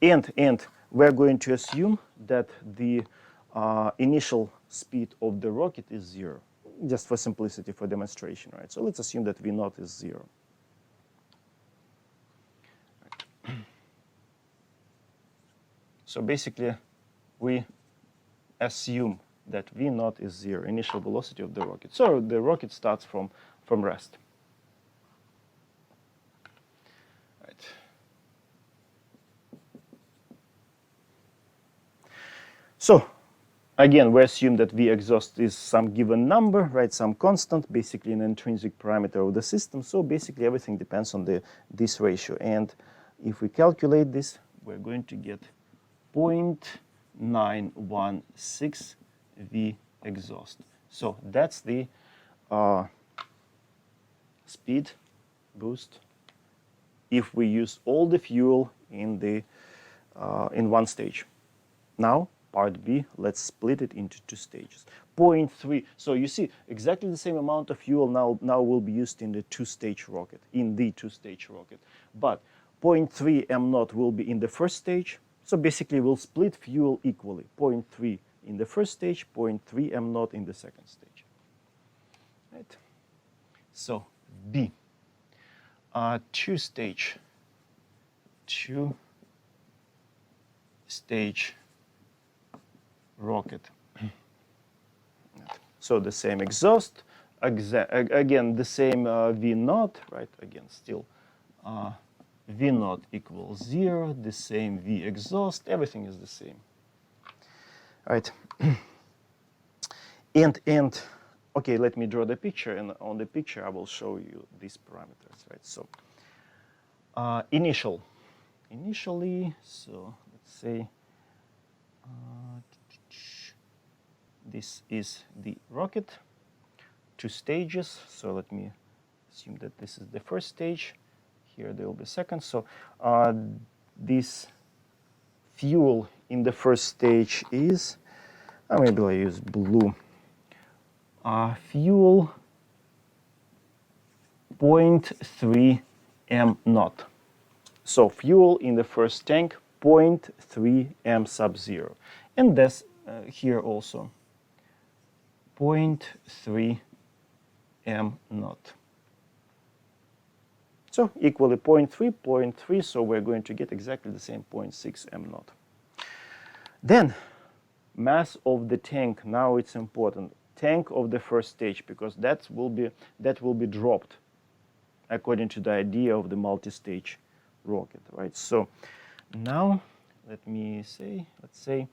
And we're going to assume that the initial speed of the rocket is 0, just for simplicity, for demonstration, right? So let's assume that V0 is 0. So basically, we assume that V0 is 0, initial velocity of the rocket. So the rocket starts from rest. Right. So again, we assume that V exhaust is some given number, right? Some constant, basically an intrinsic parameter of the system. So basically, everything depends on this ratio. And if we calculate this, we're going to get 0.916 V exhaust. So that's the speed boost if we use all the fuel in one stage. Now, part B, let's split it into 2 stages. 0.3. So you see, exactly the same amount of fuel now will be used in the 2-stage rocket, But 0.3 m0 will be in the first stage. So basically, we'll split fuel equally. 0.3 in the first stage, 0.3 m0 in the second stage. Right? So B, 2-stage rocket. So the same exhaust, again the same V0, right? Again, still V0 equals 0, the same V exhaust, everything is the same. Right. And okay, let me draw the picture, and on the picture I will show you these parameters, right? So initially, so let's say this is the rocket, 2 stages. So let me assume that this is the first stage. Here there will be second. So this fuel in the first stage is, maybe I use blue. Fuel 0.3 m0. So fuel in the first tank 0.3 m sub 0. And this here also 0.3 m0. So equally 0.3, 0.3, so we're going to get exactly the same 0.6 m0. Then mass of the tank, now it's important. Tank of the first stage, because that will be dropped according to the idea of the multi-stage rocket, right? So now let's say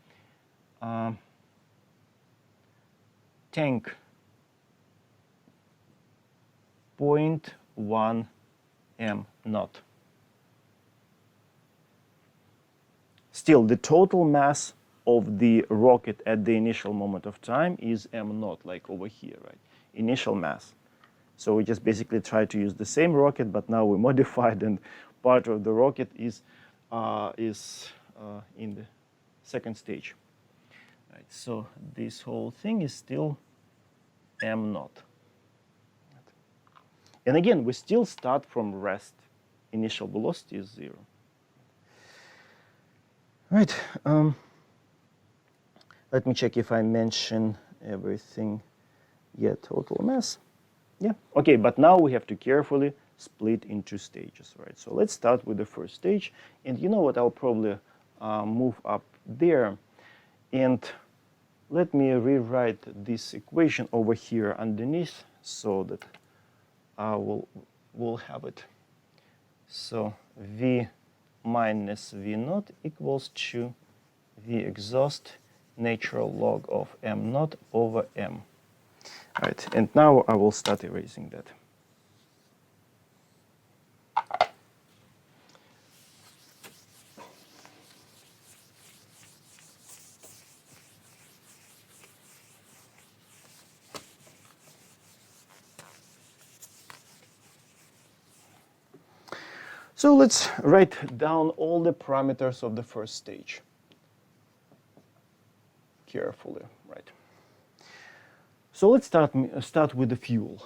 tank 0.1 m0. Still, the total mass of the rocket at the initial moment of time is m0, like over here, right? Initial mass. So we just basically try to use the same rocket, but now we modified, and part of the rocket is in the second stage. Right, so this whole thing is still m0. And again, we still start from rest. Initial velocity is 0. Right. Let me check if I mention everything yet. Total mass. Yeah. Okay, but now we have to carefully split into stages, right? So let's start with the first stage. And you know what? I'll probably move up there. And let me rewrite this equation over here underneath so that we'll have it. So V minus V0 equals to V exhaust natural log of m0 over m. Right, and now I will start erasing that. So let's write down all the parameters of the first stage carefully, right? So let's start with the fuel.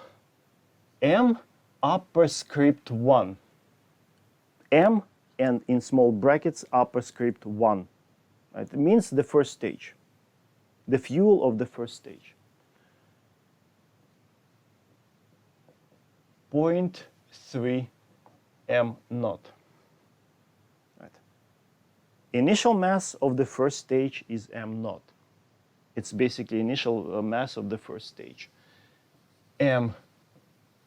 M upper script 1. M and in small brackets upper script 1. Right? It means the first stage, the fuel of the first stage. 0.3 m naught. Right. Initial mass of the first stage is m naught. It's basically initial mass of the first stage. M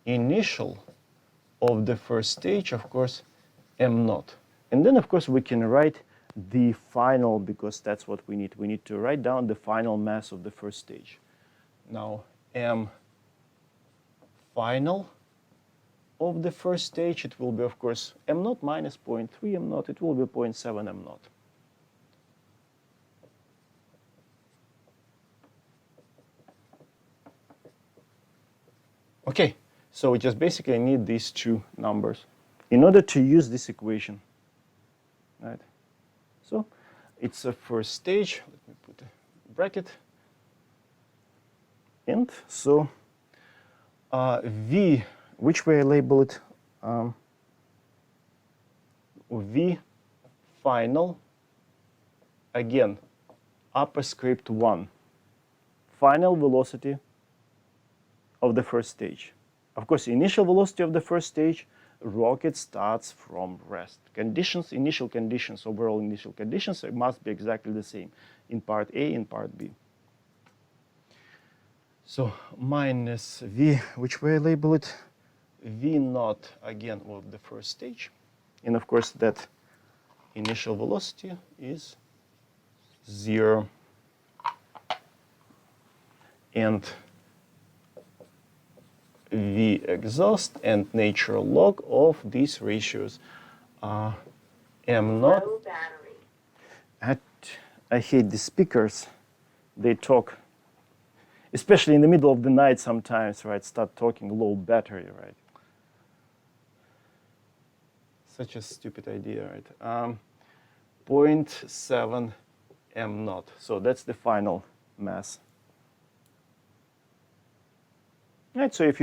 initial of the first stage, of course, m naught. And then, of course, we can write the final, because that's what we need. We need to write down the final mass of the first stage. Now, m final of the first stage, it will be, of course, m naught minus 0.3 m naught. It will be 0.7 m naught. Okay, so we just basically need these two numbers in order to use this equation. Right? So it's a first stage. Let me put a bracket. And so V, which way I label it? V final, again, upper script 1. Final velocity of the first stage. Of course, initial velocity of the first stage, rocket starts from rest. Conditions, initial conditions, overall initial conditions must be exactly the same in part A and part B. So minus V, which way I label it? V naught, again, of the first stage. And of course, that initial velocity is 0. And V exhaust and natural log of these ratios are m naught. I hate the speakers. They talk, especially in the middle of the night sometimes, right? Start talking low battery, right? Such a stupid idea, right? 0.7 m naught. So that's the final mass. Right, so if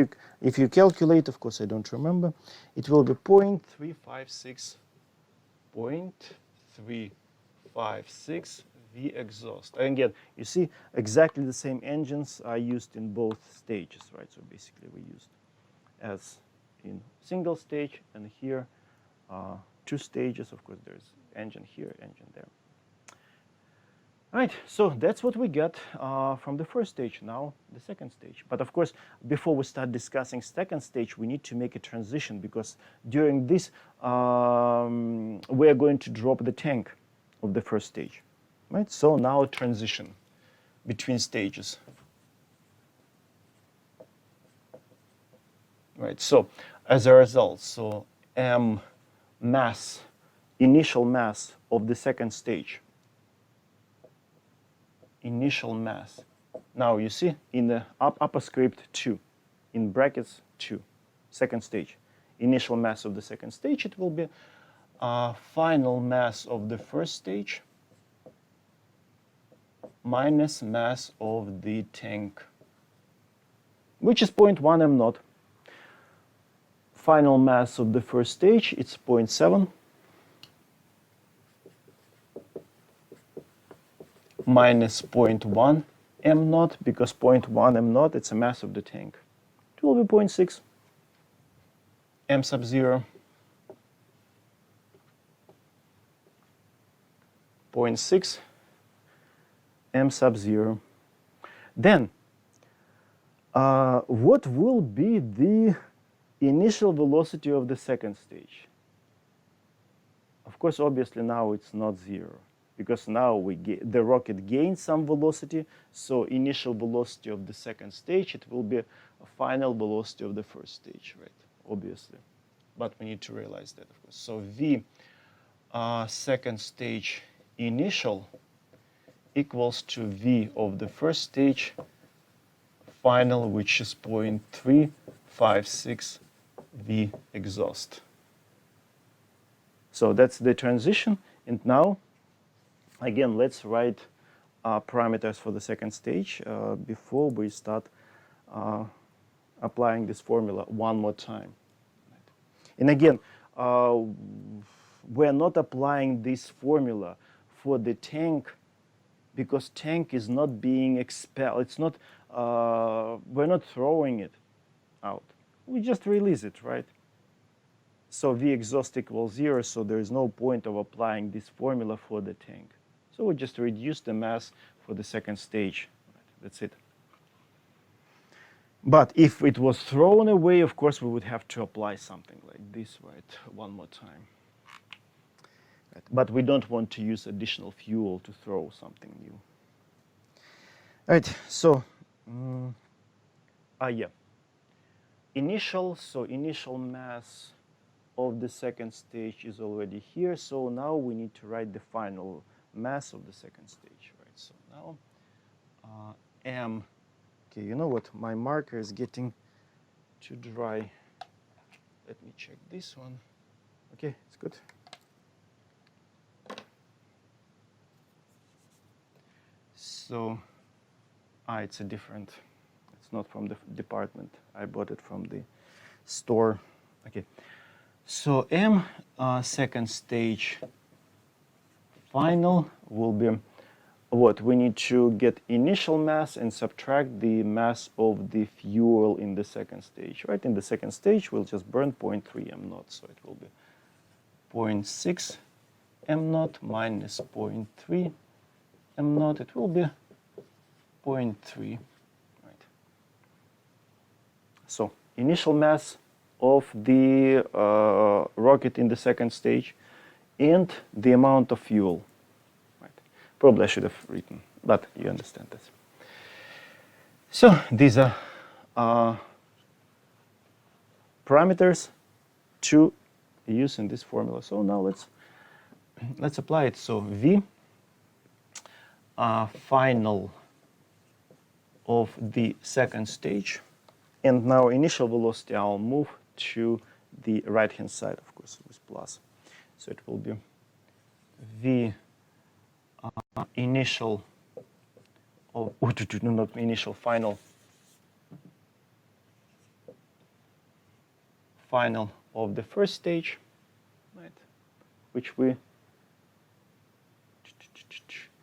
you calculate, of course I don't remember, it will be 0.356 V exhaust. And again, you see exactly the same engines are used in both stages, right? So basically we used as in single stage, and here 2 stages. Of course, there's engine here, engine there. Right, so that's what we got from the first stage. Now the second stage. But of course, before we start discussing second stage, we need to make a transition, because during this, we are going to drop the tank of the first stage. Right, so now a transition between stages. Right, so as a result, so m mass, initial mass of the second stage. Initial mass. Now you see in the upper script 2, in brackets 2, second stage. Initial mass of the second stage, it will be final mass of the first stage minus mass of the tank, which is 0.1 m naught. Final mass of the first stage, it's 0.7 minus 0.1 m naught, because 0.1 m naught, it's a mass of the tank. It will be 0.6 m sub 0, 0.6 m sub 0. Then, what will be the initial velocity of the second stage? Of course, obviously now it's not 0, because now the rocket gains some velocity, so initial velocity of the second stage, it will be a final velocity of the first stage, right? Obviously. But we need to realize that, of course. So V second stage initial equals to V of the first stage final, which is 0.356 V exhaust. So that's the transition. And now, again, let's write parameters for the second stage before we start applying this formula one more time. And again, we're not applying this formula for the tank because tank is not being expelled. It's not, we're not throwing it out. We just release it, right? So V exhaust equals 0, so there is no point of applying this formula for the tank. So we just reduce the mass for the second stage. Right, that's it. But if it was thrown away, of course, we would have to apply something like this, right, one more time. Right. But we don't want to use additional fuel to throw something new. All right, so, yeah. Initial mass of the second stage is already here. So now we need to write the final mass of the second stage, right? So now M, okay, you know what? My marker is getting too dry. Let me check this one. Okay, it's good. So, it's a different, it's not from the department. I bought it from the store. Okay. So M second stage final will be what? We need to get initial mass and subtract the mass of the fuel in the second stage, right? In the second stage, we'll just burn 0.3 m naught, so it will be 0.6 m naught minus 0.3 m naught. It will be 0.3, right? So initial mass of the rocket in the second stage and the amount of fuel. Right. Probably I should have written, but you understand this. So these are parameters to use in this formula. So now let's apply it. So V final of the second stage, and now initial velocity I'll move to the right-hand side, of course, with plus. So it will be V initial of, not initial, final of the first stage, right? Which we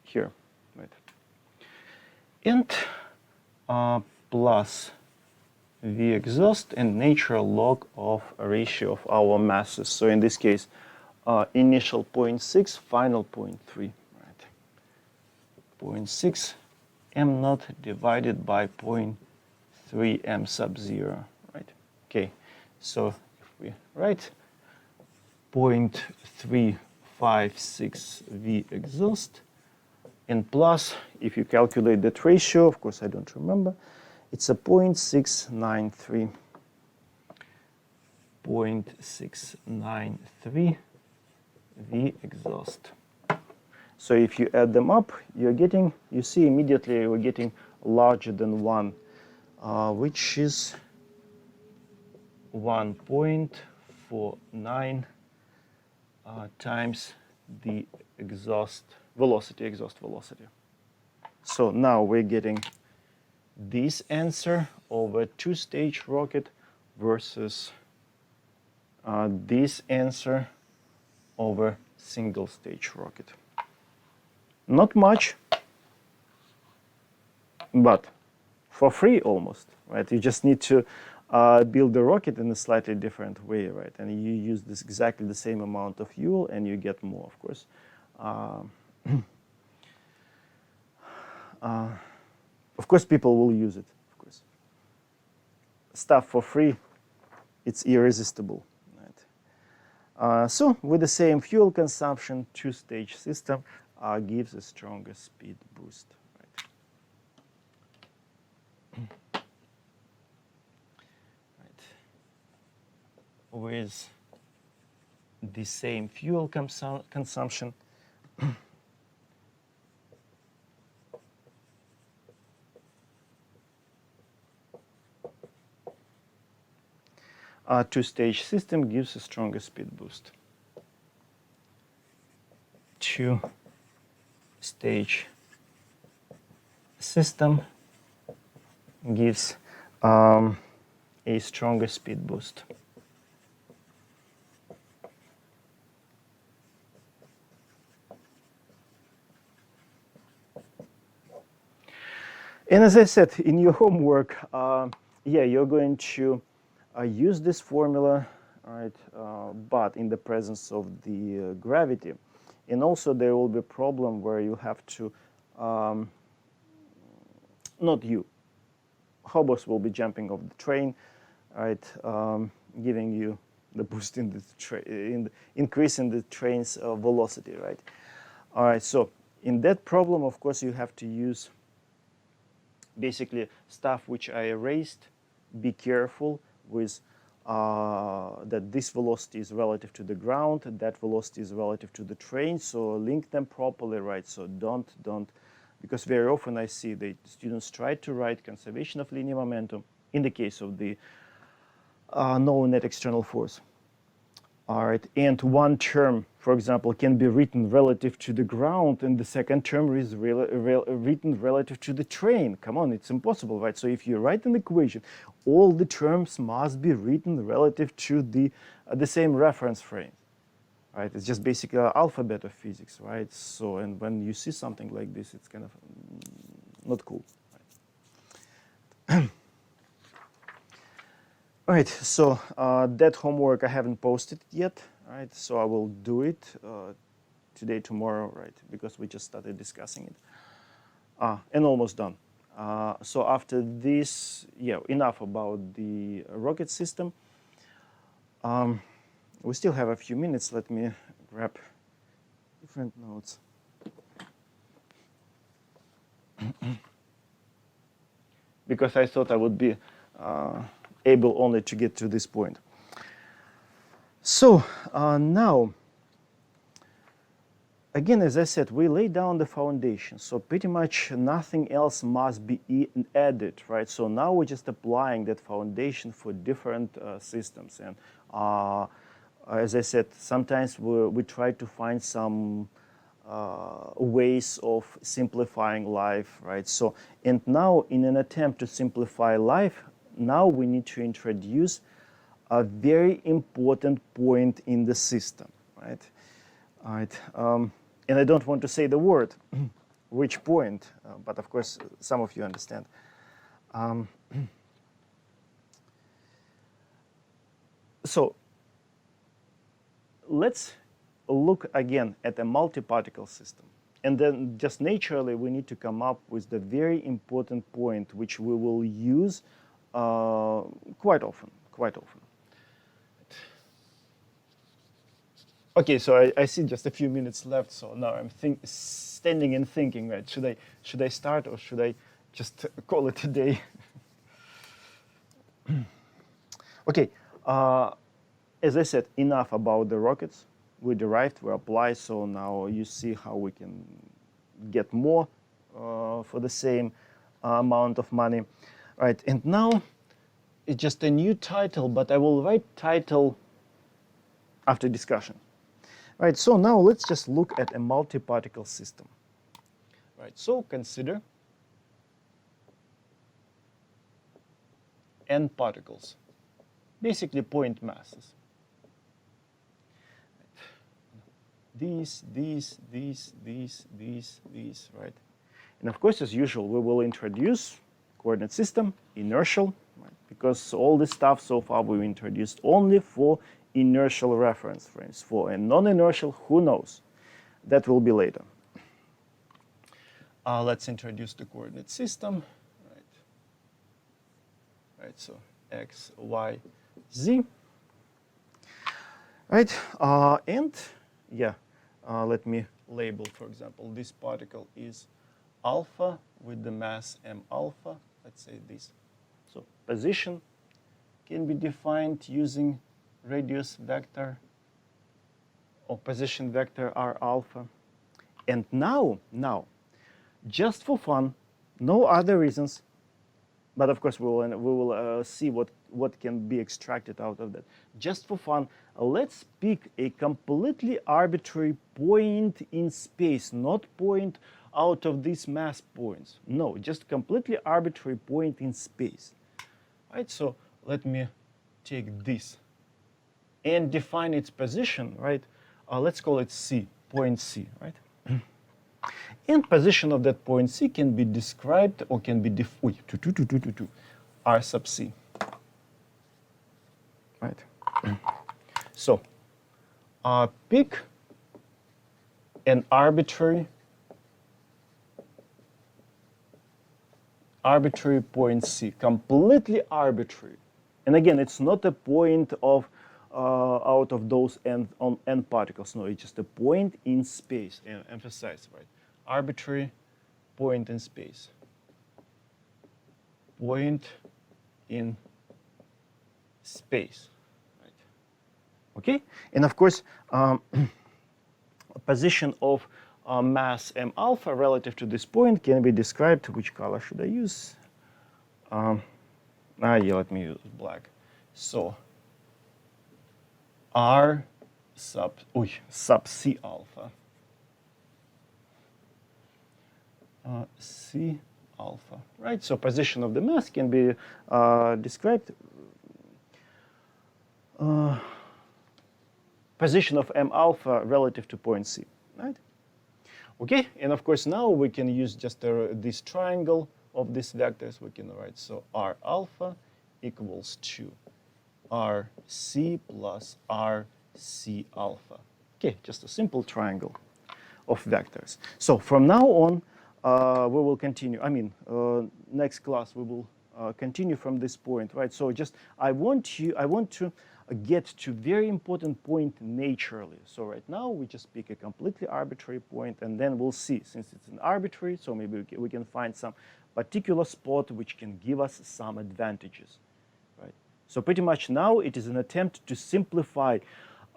here, right? And plus V exhaust and natural log of a ratio of our masses. So in this case, initial 0.6, final 0.3, right? 0.6 m naught divided by 0.3 m sub 0, right? Okay, so if we write 0.356 V exhaust and plus, if you calculate that ratio, of course I don't remember, it's a 0.693. 0.693 V exhaust. So if you add them up, you're getting, you see immediately we're getting larger than 1, which is 1.49 times the exhaust velocity. So now we're getting this answer over two-stage rocket versus this answer over single-stage rocket. Not much, but for free almost, right? You just need to build the rocket in a slightly different way, right? And you use this exactly the same amount of fuel and you get more, of course. Of course, people will use it, of course. Stuff for free, it's irresistible, right? So with the same fuel consumption, two-stage system gives a stronger speed boost, right? Right. With the same fuel consumption, two-stage system gives a stronger speed boost. Two-stage system gives a stronger speed boost. And as I said, in your homework, yeah, you're going to use this formula, right? But in the presence of the gravity. And also there will be a problem where you have to, not you, hobos will be jumping off the train, right? Giving you the boost in the increase in the train's velocity, right? All right, so in that problem, of course, you have to use basically stuff which I erased. Be careful with that this velocity is relative to the ground, that velocity is relative to the train, so link them properly, right? So don't, because very often I see that students try to write conservation of linear momentum in the case of the no net external force. All right, and one term, for example, can be written relative to the ground, and the second term is written relative to the train. Come on, it's impossible, right? So if you write an equation, all the terms must be written relative to the same reference frame, right? It's just basic alphabet of physics, right? So, and when you see something like this, it's kind of not cool. Right? All right, so that homework I haven't posted yet, right? So I will do it today, tomorrow, right? Because we just started discussing it. And almost done. So after this, yeah, enough about the rocket system. We still have a few minutes. Let me grab different notes. Because I thought I would be able only to get to this point. So now, again, as I said, we lay down the foundation. So pretty much nothing else must be added, right? So now we're just applying that foundation for different systems. And as I said, sometimes we try to find some ways of simplifying life, right? So, and now in an attempt to simplify life, now we need to introduce a very important point in the system, right? All right. And I don't want to say the word, which point, but of course, some of you understand. So let's look again at a multi-particle system. And then just naturally, we need to come up with the very important point, which we will use quite often. Okay, so I see just a few minutes left, so now I'm standing and thinking, right? Should I start or should I just call it a day? Okay, as I said, enough about the rockets. We derived, we apply, so now you see how we can get more for the same amount of money. Right, and now it's just a new title, but I will write title after discussion. Right, so now let's just look at a multi-particle system. Right, so consider n particles, basically point masses. These, right? And of course, as usual, we will introduce coordinate system, inertial, right? Because all this stuff so far we introduced only for inertial reference frames. For a non-inertial, who knows? That will be later. Let's introduce the coordinate system, right? Right, so x, y, z. Right, and yeah, let me label, for example, this particle is alpha with the mass m alpha. Let's say this. So position can be defined using radius vector or position vector r alpha. And now, just for fun, no other reasons, but of course we will see what can be extracted out of that. Just for fun, let's pick a completely arbitrary point in space, not point out of these mass points. No, just completely arbitrary point in space. Right, so let me take this and define its position, right? Let's call it C, point C, right? And position of that point C can be described or can be R sub C. Right. So pick an arbitrary point C, completely arbitrary. And again, it's not a point of out of those n particles. No, it's just a point in space. Emphasize, right? Arbitrary point in space. Point in space. Right? Okay? And of course, position of mass m alpha relative to this point can be described. Which color should I use? Yeah, let me use black. So R sub C alpha. C alpha, right? So position of the mass can be described. Position of m alpha relative to point C, right? Okay, and of course now we can use just this triangle of these vectors. We can write so R alpha equals to RC plus RC alpha. Okay, just a simple triangle of vectors. So from now on, we will continue. Next class we will continue from this point, right? So just I want to get to very important point naturally. So right now we just pick a completely arbitrary point, and then we'll see, since it's an arbitrary, so maybe we can find some particular spot which can give us some advantages, right? So pretty much now it is an attempt to simplify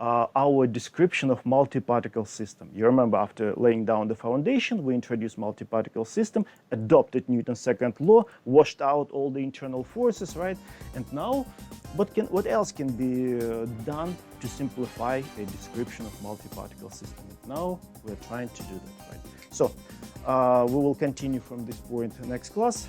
our description of multi-particle system. You remember, after laying down the foundation, we introduced multi-particle system, adopted Newton's second law, washed out all the internal forces, right? And now, what else can be done to simplify a description of multi-particle system? And now we're trying to do that, right? So we will continue from this point next class.